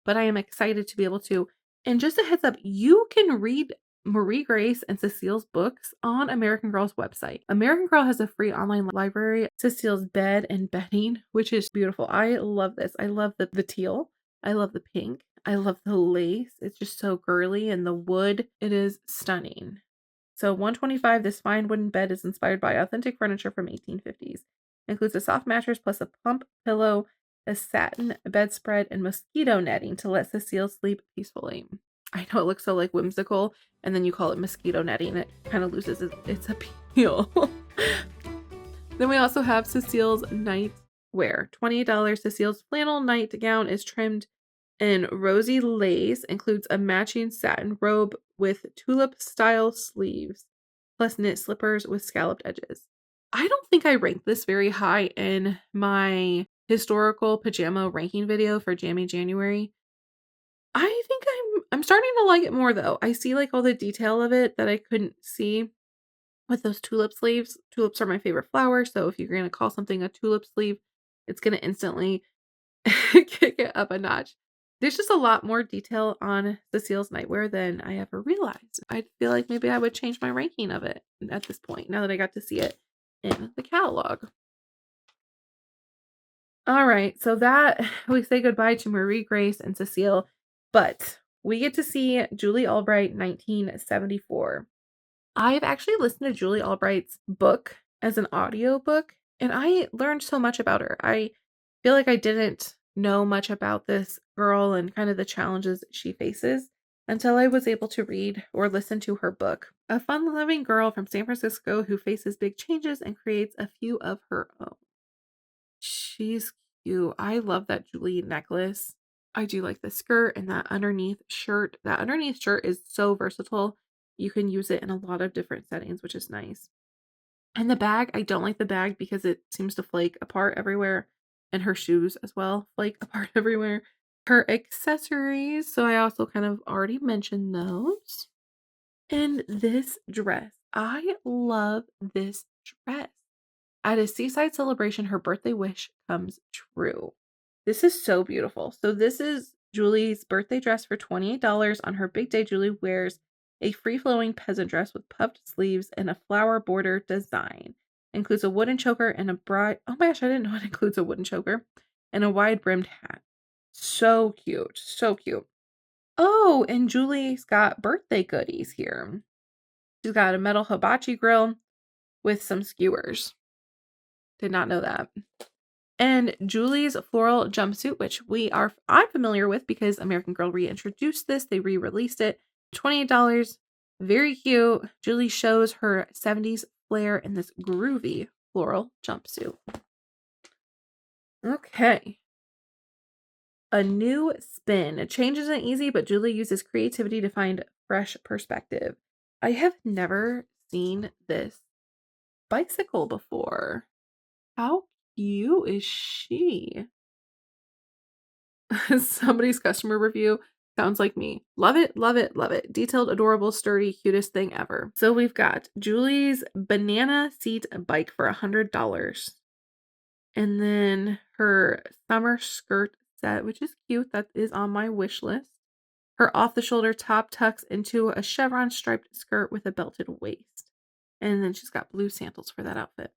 But I am excited to be able to. And just a heads up, you can read Marie-Grace and Cecile's books on American Girl's website. American Girl has a free online library, Cecile's Bed and Bedding, which is beautiful. I love this. I love the teal. I love the pink. I love the lace. It's just so girly, and the wood. It is stunning. So $125, this fine wooden bed is inspired by authentic furniture from 1850s. Includes a soft mattress plus a plump pillow, a satin bedspread, and mosquito netting to let Cecile sleep peacefully. I know it looks so like whimsical, and then you call it mosquito netting. It kind of loses its appeal. Then we also have Cecile's nightwear. $28. Cecile's flannel nightgown is trimmed in rosy lace, includes a matching satin robe with tulip-style sleeves, plus knit slippers with scalloped edges. I don't think I ranked this very high in my historical pajama ranking video for Jammy January. I think I'm starting to like it more, though. I see like all the detail of it that I couldn't see with those tulip sleeves. Tulips are my favorite flower, so if you're going to call something a tulip sleeve, it's going to instantly kick it up a notch. There's just a lot more detail on Cecile's nightwear than I ever realized. I feel like maybe I would change my ranking of it at this point, now that I got to see it in the catalog. All right, so that we say goodbye to Marie-Grace and Cecile, but we get to see Julie Albright 1974. I've actually listened to Julie Albright's book as an audiobook, and I learned so much about her. I feel like I didn't know much about this girl and kind of the challenges she faces until I was able to read or listen to her book. A fun-loving girl from San Francisco who faces big changes and creates a few of her own. She's cute. I love that Julie necklace. I do like the skirt and that underneath shirt. That underneath shirt is so versatile. You can use it in a lot of different settings, which is nice. And the bag, I don't like the bag because it seems to flake apart everywhere. And her shoes as well flake apart everywhere. Her accessories, so I also kind of already mentioned those. And this dress, I love this dress. At a seaside celebration, her birthday wish comes true. This is so beautiful. So this is Julie's birthday dress for $28. On her big day, Julie wears a free-flowing peasant dress with puffed sleeves and a flower border design. Includes a wooden choker and a bride. Oh my gosh, I didn't know it includes a wooden choker and a wide-brimmed hat. So cute. So cute. Oh, and Julie's got birthday goodies here. She's got a metal hibachi grill with some skewers. Did not know that. And Julie's floral jumpsuit, which I'm familiar with because American Girl reintroduced this. They re-released it. $28. Very cute. Julie shows her 70s flair in this groovy floral jumpsuit. Okay. A new spin. A change isn't easy, but Julie uses creativity to find fresh perspective. I have never seen this bicycle before. How cute is she? Somebody's customer review sounds like me. Love it, love it, love it. Detailed, adorable, sturdy, cutest thing ever. So we've got Julie's banana seat bike for $100. And then her summer skirt set, which is cute. That is on my wish list. Her off-the-shoulder top tucks into a chevron striped skirt with a belted waist. And then she's got blue sandals for that outfit.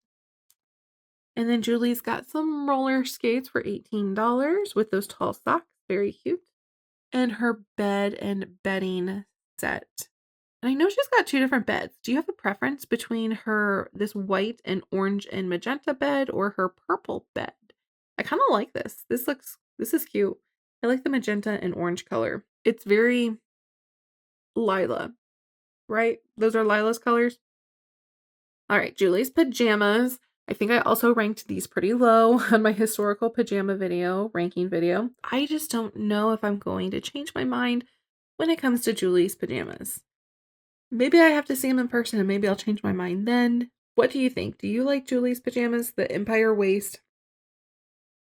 And then Julie's got some roller skates for $18 with those tall socks. Very cute. And her bed and bedding set. And I know she's got two different beds. Do you have a preference between this white and orange and magenta bed or her purple bed? I kind of like this. This is cute. I like the magenta and orange color. It's very Lila, right? Those are Lila's colors. All right, Julie's pajamas. I think I also ranked these pretty low on my historical pajama ranking video. I just don't know if I'm going to change my mind when it comes to Julie's pajamas. Maybe I have to see them in person and maybe I'll change my mind then. What do you think? Do you like Julie's pajamas? The empire waist,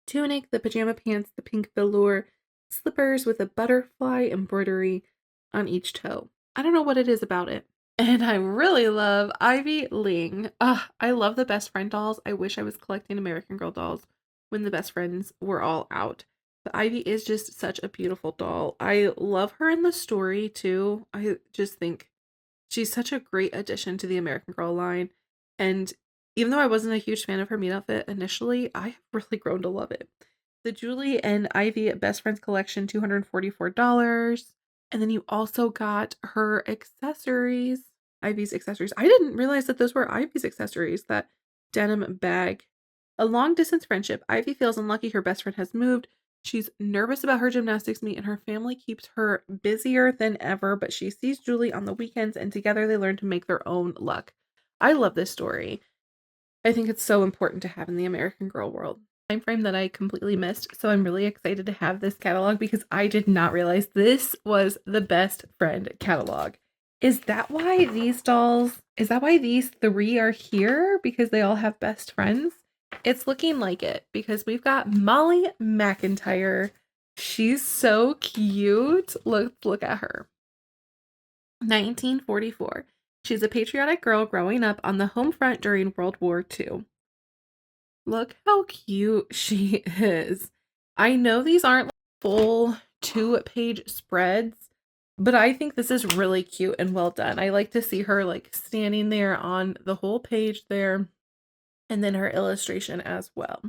tunic, the pajama pants, the pink velour, slippers with a butterfly embroidery on each toe. I don't know what it is about it. And I really love Ivy Ling. I love the Best Friend dolls. I wish I was collecting American Girl dolls when the Best Friends were all out. But Ivy is just such a beautiful doll. I love her in the story too. I just think she's such a great addition to the American Girl line. And even though I wasn't a huge fan of her meat outfit initially, I have really grown to love it. The Julie and Ivy Best Friends collection, $244. And then you also got her accessories, Ivy's accessories. I didn't realize that those were Ivy's accessories, that denim bag. A long distance friendship. Ivy feels unlucky her best friend has moved. She's nervous about her gymnastics meet and her family keeps her busier than ever, but she sees Julie on the weekends and together they learn to make their own luck. I love this story. I think it's so important to have in the American Girl world. Time frame that I completely missed, so I'm really excited to have this catalog because I did not realize this was the Best Friend catalog. Is that why these three are here? Because they all have best friends? It's looking like it because we've got Molly McIntyre. She's so cute. Look at her. 1944. She's a patriotic girl growing up on the home front during World War II. Look how cute she is. I know these aren't like full 2-page spreads, but I think this is really cute and well done. I like to see her like standing there on the whole page there, and then her illustration as well.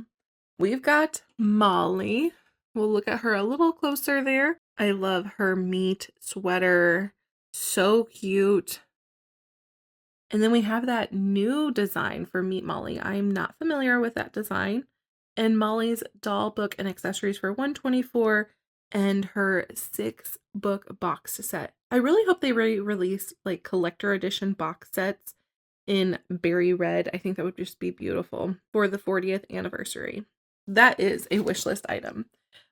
We've got Molly. We'll look at her a little closer there. I love her meat sweater. So cute. And then we have that new design for Meet Molly. I'm not familiar with that design. And Molly's doll book and accessories for $124 and her 6-book box set. I really hope they release like collector edition box sets in berry red. I think that would just be beautiful for the 40th anniversary. That is a wish list item.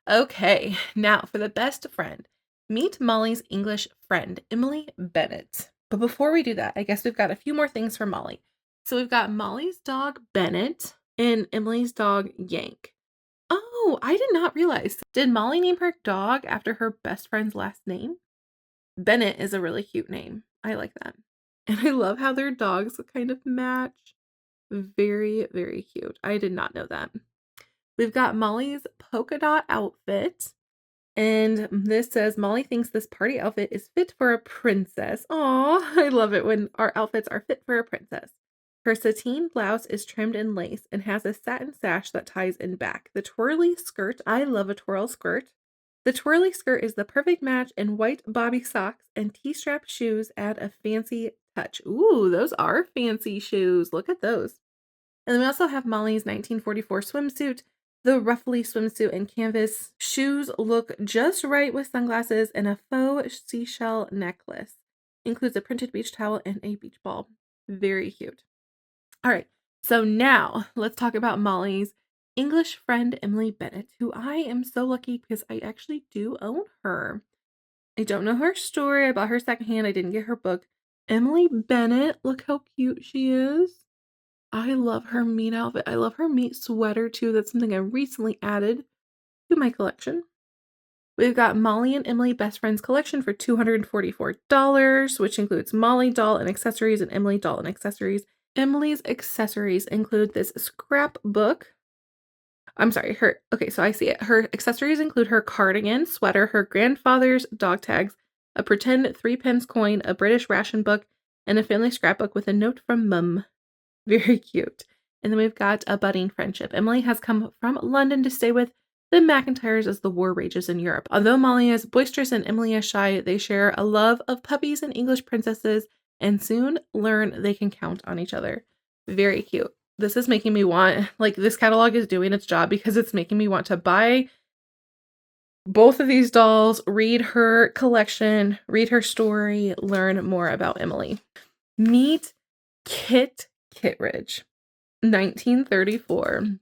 Okay, now for the best friend. Meet Molly's English friend, Emily Bennett. But before we do that, I guess we've got a few more things for Molly. So we've got Molly's dog, Bennett, and Emily's dog, Yank. Oh, I did not realize. Did Molly name her dog after her best friend's last name? Bennett is a really cute name. I like that. And I love how their dogs kind of match. Very, very cute. I did not know that. We've got Molly's polka dot outfit. And this says, Molly thinks this party outfit is fit for a princess. Aw, I love it when our outfits are fit for a princess. Her sateen blouse is trimmed in lace and has a satin sash that ties in back. The twirly skirt, I love a twirl skirt. The twirly skirt is the perfect match, and white bobby socks and T-strap shoes add a fancy touch. Ooh, those are fancy shoes. Look at those. And then we also have Molly's 1944 swimsuit. The ruffly swimsuit and canvas shoes look just right with sunglasses and a faux seashell necklace. Includes a printed beach towel and a beach ball. Very cute. All right, so now let's talk about Molly's English friend, Emily Bennett, who I am so lucky because I actually do own her. I don't know her story. I bought her secondhand. I didn't get her book. Emily Bennett, look how cute she is. I love her meat outfit. I love her meat sweater too. That's something I recently added to my collection. We've got Molly and Emily Best Friends collection for $244, which includes Molly doll and accessories and Emily doll and accessories. Emily's accessories include this scrapbook. I'm sorry, so I see it. Her accessories include her cardigan, sweater, her grandfather's dog tags, a pretend 3-pence coin, a British ration book, and a family scrapbook with a note from Mum. Very cute. And then we've got a budding friendship. Emily has come from London to stay with the McIntyres as the war rages in Europe. Although Molly is boisterous and Emily is shy, they share a love of puppies and English princesses and soon learn they can count on each other. Very cute. This is making me want, like, this catalog is doing its job because it's making me want to buy both of these dolls, read her collection, read her story, learn more about Emily. Meet Kit Kittredge, 1934.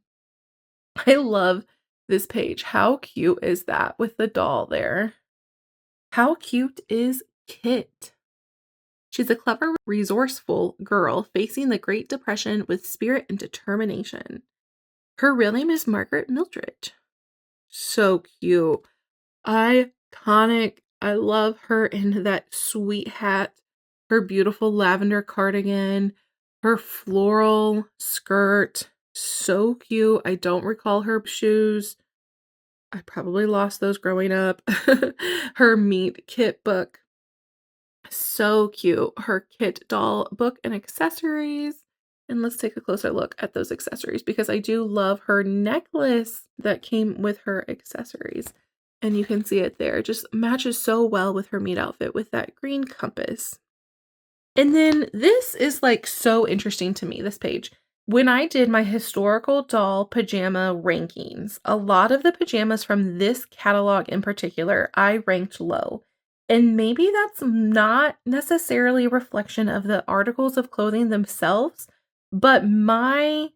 I love this page. How cute is that with the doll there? How cute is Kit? She's a clever, resourceful girl facing the Great Depression with spirit and determination. Her real name is Margaret Mildred. So cute. Iconic. I love her in that sweet hat, her beautiful lavender cardigan, her floral skirt. So cute. I don't recall her shoes. I probably lost those growing up. Her Meet Kit book. So cute. Her Kit doll book and accessories. And let's take a closer look at those accessories because I do love her necklace that came with her accessories. And you can see it there. It just matches so well with her meat outfit with that green compass. And then this is like so interesting to me, this page. When I did my historical doll pajama rankings, a lot of the pajamas from this catalog in particular, I ranked low. And maybe that's not necessarily a reflection of the articles of clothing themselves, but my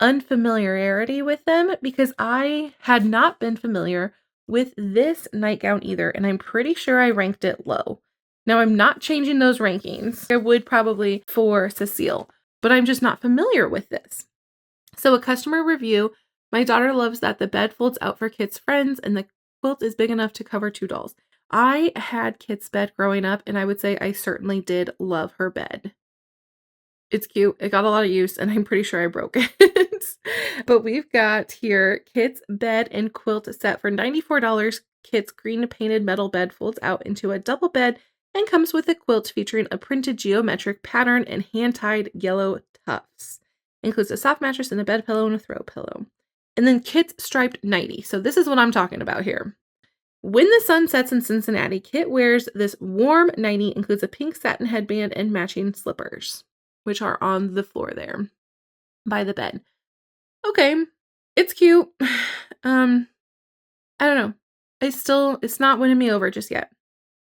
unfamiliarity with them because I had not been familiar with this nightgown either, and I'm pretty sure I ranked it low. Now, I'm not changing those rankings. I would probably for Cecile, but I'm just not familiar with this. So a customer review, my daughter loves that the bed folds out for Kit's friends and the quilt is big enough to cover 2 dolls. I had Kit's bed growing up, and I would say I certainly did love her bed. It's cute. It got a lot of use, and I'm pretty sure I broke it. But we've got here Kit's bed and quilt set for $94. Kit's green painted metal bed folds out into a double bed and comes with a quilt featuring a printed geometric pattern and hand-tied yellow tufts. Includes a soft mattress and a bed pillow and a throw pillow. And then Kit's striped nightie. So this is what I'm talking about here. When the sun sets in Cincinnati, Kit wears this warm nightie, includes a pink satin headband and matching slippers, which are on the floor there by the bed. Okay, it's cute. I don't know. It's not winning me over just yet.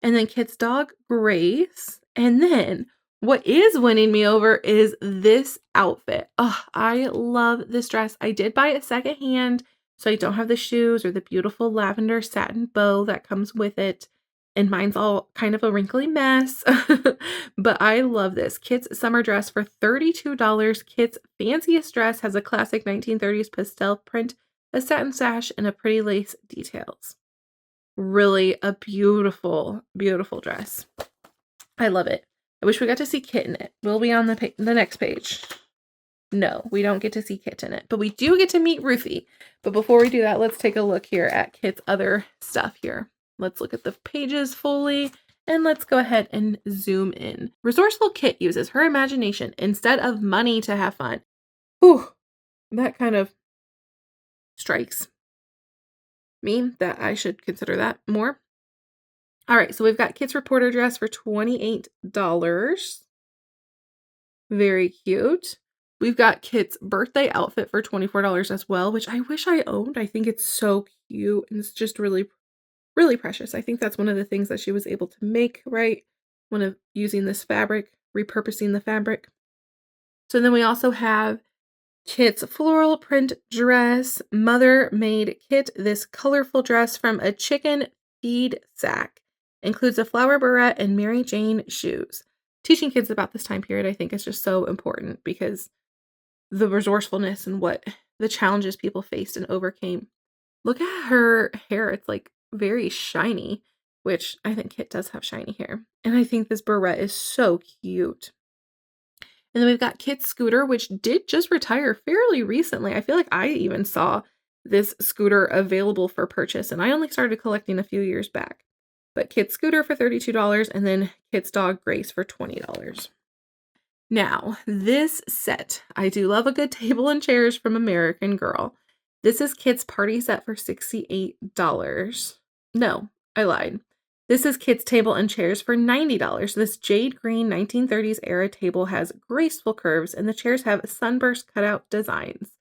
And then Kit's dog, Grace. And then what is winning me over is this outfit. Oh, I love this dress. I did buy it secondhand, so I don't have the shoes or the beautiful lavender satin bow that comes with it. And mine's all kind of a wrinkly mess. But I love this. Kit's summer dress for $32. Kit's fanciest dress has a classic 1930s pastel print, a satin sash, and a pretty lace details. Really a beautiful, beautiful dress. I love it. I wish we got to see Kit in it. Will we on the next page? No, we don't get to see Kit in it, but we do get to meet Ruthie. But before we do that, let's take a look here at Kit's other stuff here. Let's look at the pages fully, and let's go ahead and zoom in. Resourceful Kit uses her imagination instead of money to have fun. Whew, that kind of strikes me that I should consider that more. All right, so we've got Kit's reporter dress for $28. Very cute. We've got Kit's birthday outfit for $24 as well, which I wish I owned. I think it's so cute, and it's just really, really precious. I think that's one of the things that she was able to make, right? One of using this fabric, repurposing the fabric. So then we also have Kit's floral print dress. Mother made Kit this colorful dress from a chicken feed sack. Includes a flower beret and Mary Jane shoes. Teaching kids about this time period, I think, is just so important because the resourcefulness and what the challenges people faced and overcame. Look at her hair. It's like very shiny, which I think Kit does have shiny hair. And I think this beret is so cute. And then we've got Kit's scooter, which did just retire fairly recently. I feel like I even saw this scooter available for purchase, and I only started collecting a few years back. But Kit's scooter for $32, and then Kit's dog, Grace, for $20. Now, this set, I do love a good table and chairs from American Girl. This is Kit's party set for $68. No, I lied. This is Kit's table and chairs for $90. This jade green 1930s era table has graceful curves, and the chairs have sunburst cutout designs.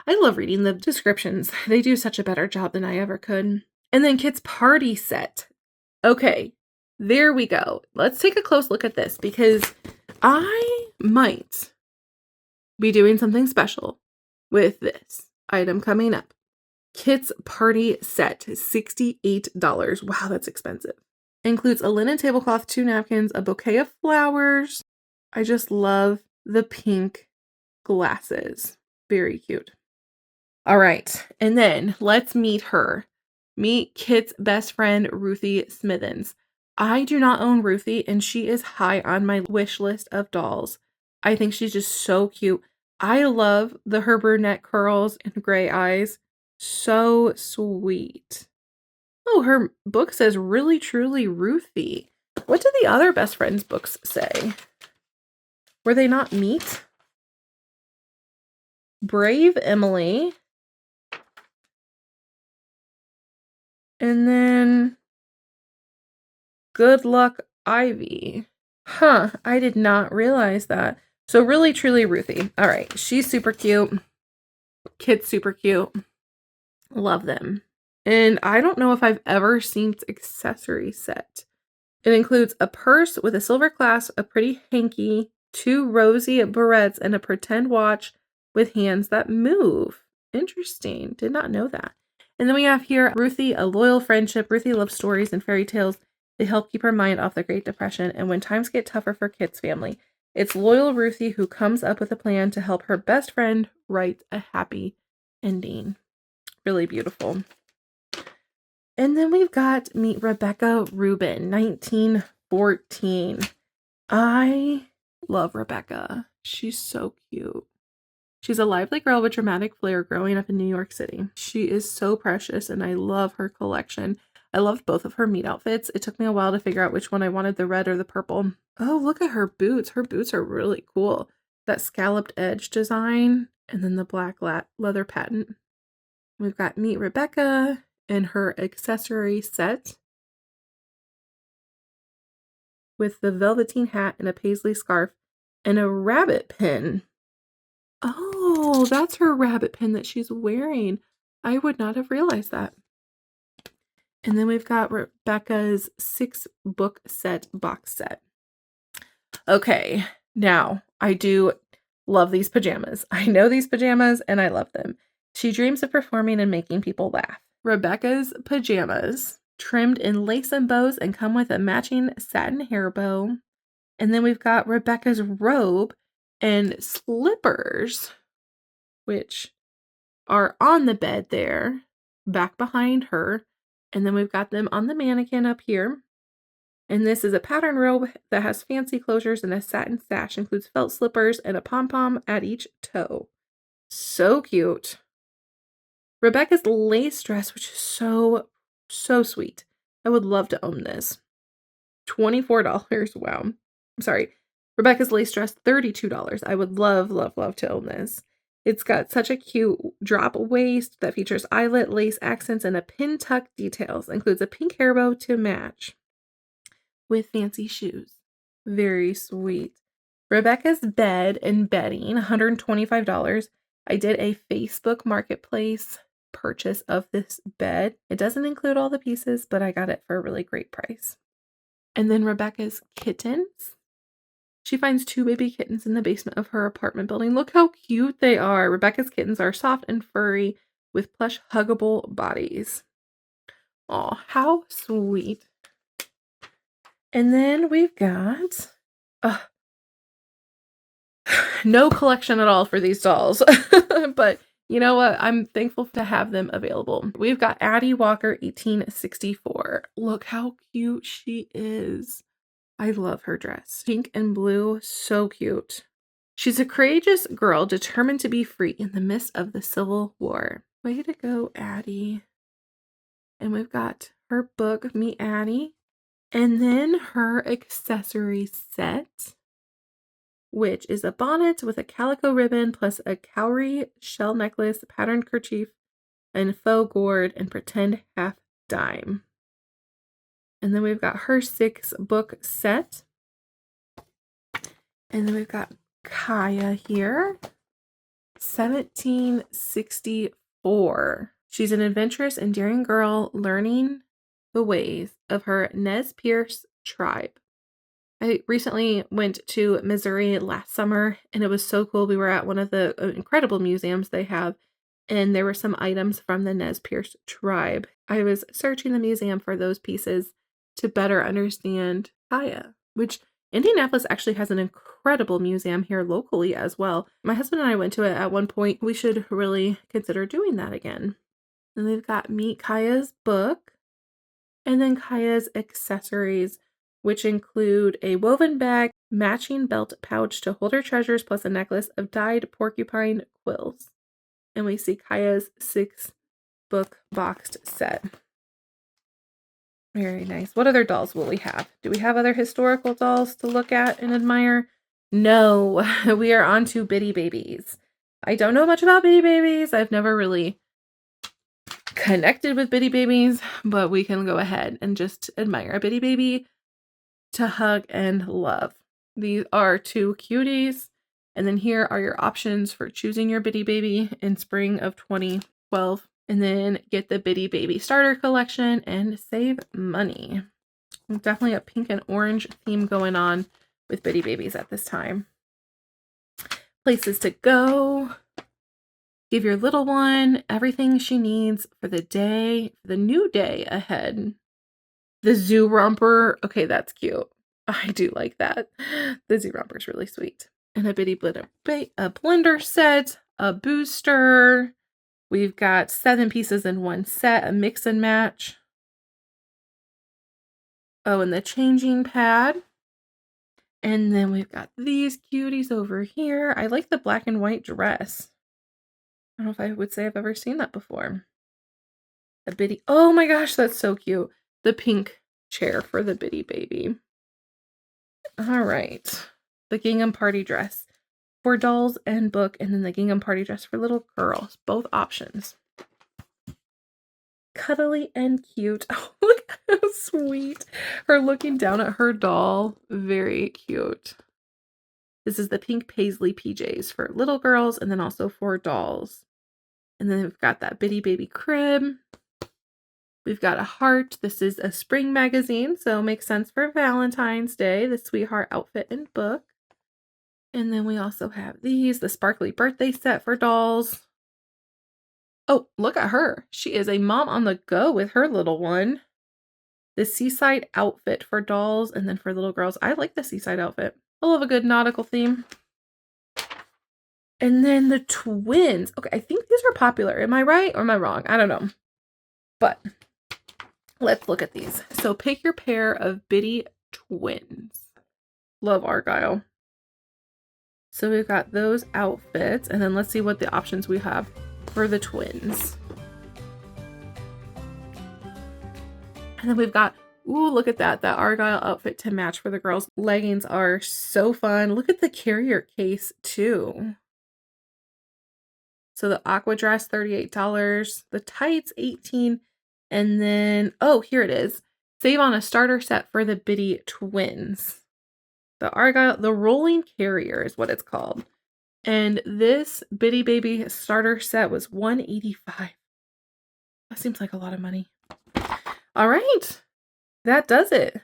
I love reading the descriptions. They do such a better job than I ever could. And then Kit's party set. Okay, there we go. Let's take a close look at this because I might be doing something special with this item coming up. Kit's party set, $68. Wow, that's expensive. Includes a linen tablecloth, 2 napkins, a bouquet of flowers. I just love the pink glasses. Very cute. All right, and then let's meet her. Meet Kit's best friend, Ruthie Smithens. I do not own Ruthie, and she is high on my wish list of dolls. I think she's just so cute. I love her brunette curls and gray eyes. So sweet. Oh, her book says Really Truly Ruthie. What did the other best friends books say? Were they not Meet? Brave Emily. And then Good Luck Ivy. Huh, I did not realize that. So Really Truly Ruthie. All right, she's super cute. Kit's super cute. Love them. And I don't know if I've ever seen its accessory set. It includes a purse with a silver clasp, a pretty hanky, 2 rosy barrettes, and a pretend watch with hands that move. Interesting. Did not know that. And then we have here Ruthie, a loyal friendship. Ruthie loves stories and fairy tales. They help keep her mind off the Great Depression and when times get tougher for Kit's family. It's loyal Ruthie who comes up with a plan to help her best friend write a happy ending. Really beautiful. And then we've got Meet Rebecca Rubin, 1914. I love Rebecca. She's so cute. She's a lively girl with dramatic flair growing up in New York City. She is so precious and I love her collection. I loved both of her meet outfits. It took me a while to figure out which one I wanted, the red or the purple. Oh, look at her boots. Her boots are really cool. That scalloped edge design and then the black leather patent. We've got Meet Rebecca and her accessory set with the velveteen hat and a paisley scarf and a rabbit pin. Oh, that's her rabbit pin that she's wearing. I would not have realized that. And then we've got Rebecca's 6-book set box set. Okay, now I do love these pajamas. I know these pajamas and I love them. She dreams of performing and making people laugh. Rebecca's pajamas, trimmed in lace and bows and come with a matching satin hair bow. And then we've got Rebecca's robe and slippers, which are on the bed there, back behind her. And then we've got them on the mannequin up here. And this is a pattern robe that has fancy closures and a satin sash, includes felt slippers and a pom-pom at each toe. So cute. Rebecca's lace dress, which is so sweet. I would love to own this. $24. Wow. I'm sorry. Rebecca's lace dress, $32. I would love to own this. It's got such a cute drop waist that features eyelet, lace accents, and a pin tuck details. Includes a pink hair bow to match with fancy shoes. Very sweet. Rebecca's bed and bedding, $125. I did a Facebook Marketplace purchase of this bed. It doesn't include all the pieces, but I got it for a really great price. And then Rebecca's kittens. She finds 2 baby kittens in the basement of her apartment building. Look how cute they are. Rebecca's kittens are soft and furry with plush, huggable bodies. Oh, how sweet. And then we've got no collection at all for these dolls. But you know what? I'm thankful to have them available. We've got Addie Walker 1864. Look how cute she is. I love her dress. Pink and blue, so cute. She's a courageous girl determined to be free in the midst of the Civil War. Way to go, Addie. And we've got her book, Meet Addie. And then her accessory set, which is a bonnet with a calico ribbon plus a cowrie shell necklace, patterned kerchief, and faux gourd and pretend half dime. And then we've got her 6-book set. And then we've got Kaya here, 1764. She's an adventurous and daring girl learning the ways of her Nez Perce tribe. I recently went to Missouri last summer and it was so cool. We were at one of the incredible museums they have, and there were some items from the Nez Perce tribe. I was searching the museum for those pieces to better understand Kaya, which Indianapolis actually has an incredible museum here locally as well. My husband and I went to it at one point. We should really consider doing that again. And we've got Meet Kaya's book, and then Kaya's accessories, which include a woven bag, matching belt pouch to hold her treasures, plus a necklace of dyed porcupine quills. And we see Kaya's 6-book boxed set. Very nice. What other dolls will we have? Do we have other historical dolls to look at and admire? No, we are on to Bitty Babies. I don't know much about Bitty Babies. I've never really connected with Bitty Babies, but we can go ahead and just admire a Bitty Baby to hug and love. These are 2 cuties. And then here are your options for choosing your Bitty Baby in spring of 2012. And then get the Bitty Baby starter collection and save money. Definitely a pink and orange theme going on with Bitty Babies at this time. Places to go. Give your little one everything she needs for the day, for the new day ahead. The zoo romper. Okay, that's cute. I do like that. The zoo romper is really sweet. And a Bitty blender, a blender set, a booster. We've got 7 pieces in one set, a mix and match. Oh, and the changing pad. And then we've got these cuties over here. I like the black and white dress. I don't know if I would say I've ever seen that before. A bitty, oh my gosh, that's so cute. The pink chair for the bitty baby. All right. The gingham party dress for dolls and book, and then the gingham party dress for little girls. Both options. Cuddly and cute. Oh, look how sweet. Her looking down at her doll. Very cute. This is the pink paisley PJs for little girls and then also for dolls. And then we've got that bitty baby crib. We've got a heart. This is a spring magazine, so makes sense for Valentine's Day, the sweetheart outfit and book. And then we also have these, the sparkly birthday set for dolls. Oh, look at her. She is a mom on the go with her little one. The seaside outfit for dolls and then for little girls. I like the seaside outfit. I love a good nautical theme. And then the twins. Okay, I think these are popular. Am I right or am I wrong? I don't know. But let's look at these. So pick your pair of bitty twins. Love Argyle. So we've got those outfits. And then let's see what the options we have for the twins. And then we've got, ooh, look at that Argyle outfit to match for the girls. Leggings are so fun. Look at the carrier case too. So the aqua dress, $38. The tights, $18. And then, oh, here it is. Save on a starter set for the bitty twins. The Argyle, the rolling carrier is what it's called. And this bitty baby starter set was $185. That seems like a lot of money. All right, that does it.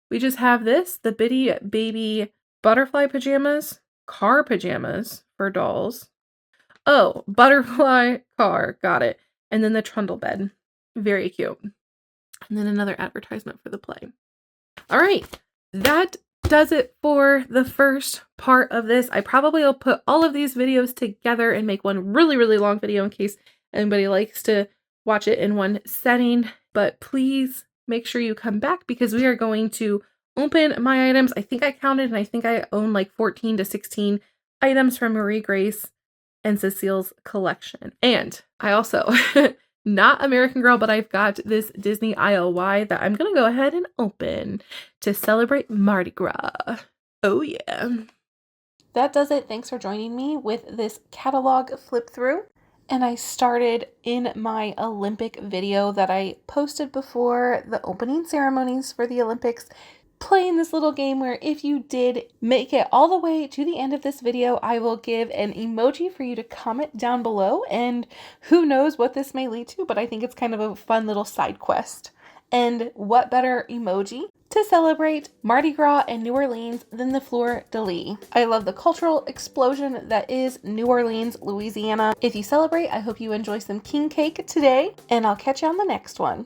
We just have this, the bitty baby butterfly pajamas, car pajamas for dolls. Oh, butterfly car, got it. And then the trundle bed, very cute. And then another advertisement for the play. All right, that does it for the first part of this. I probably will put all of these videos together and make one really, really long video in case anybody likes to watch it in one setting. But please make sure you come back because we are going to open my items. I think I counted and I think I own like 14 to 16 items from Marie-Grace and Cecile's collection. And I also, not American Girl, but I've got this Disney ILY that I'm going to go ahead and open to celebrate Mardi Gras. Oh yeah. That does it. Thanks for joining me with this catalog flip through. And I started in my Olympic video that I posted before the opening ceremonies for the Olympics, playing this little game where if you did make it all the way to the end of this video, I will give an emoji for you to comment down below, and who knows what this may lead to, but I think it's kind of a fun little side quest. And what better emoji to celebrate Mardi Gras and New Orleans than the fleur-de-lis. I love the cultural explosion that is New Orleans, Louisiana. If you celebrate, I hope you enjoy some king cake today, and I'll catch you on the next one.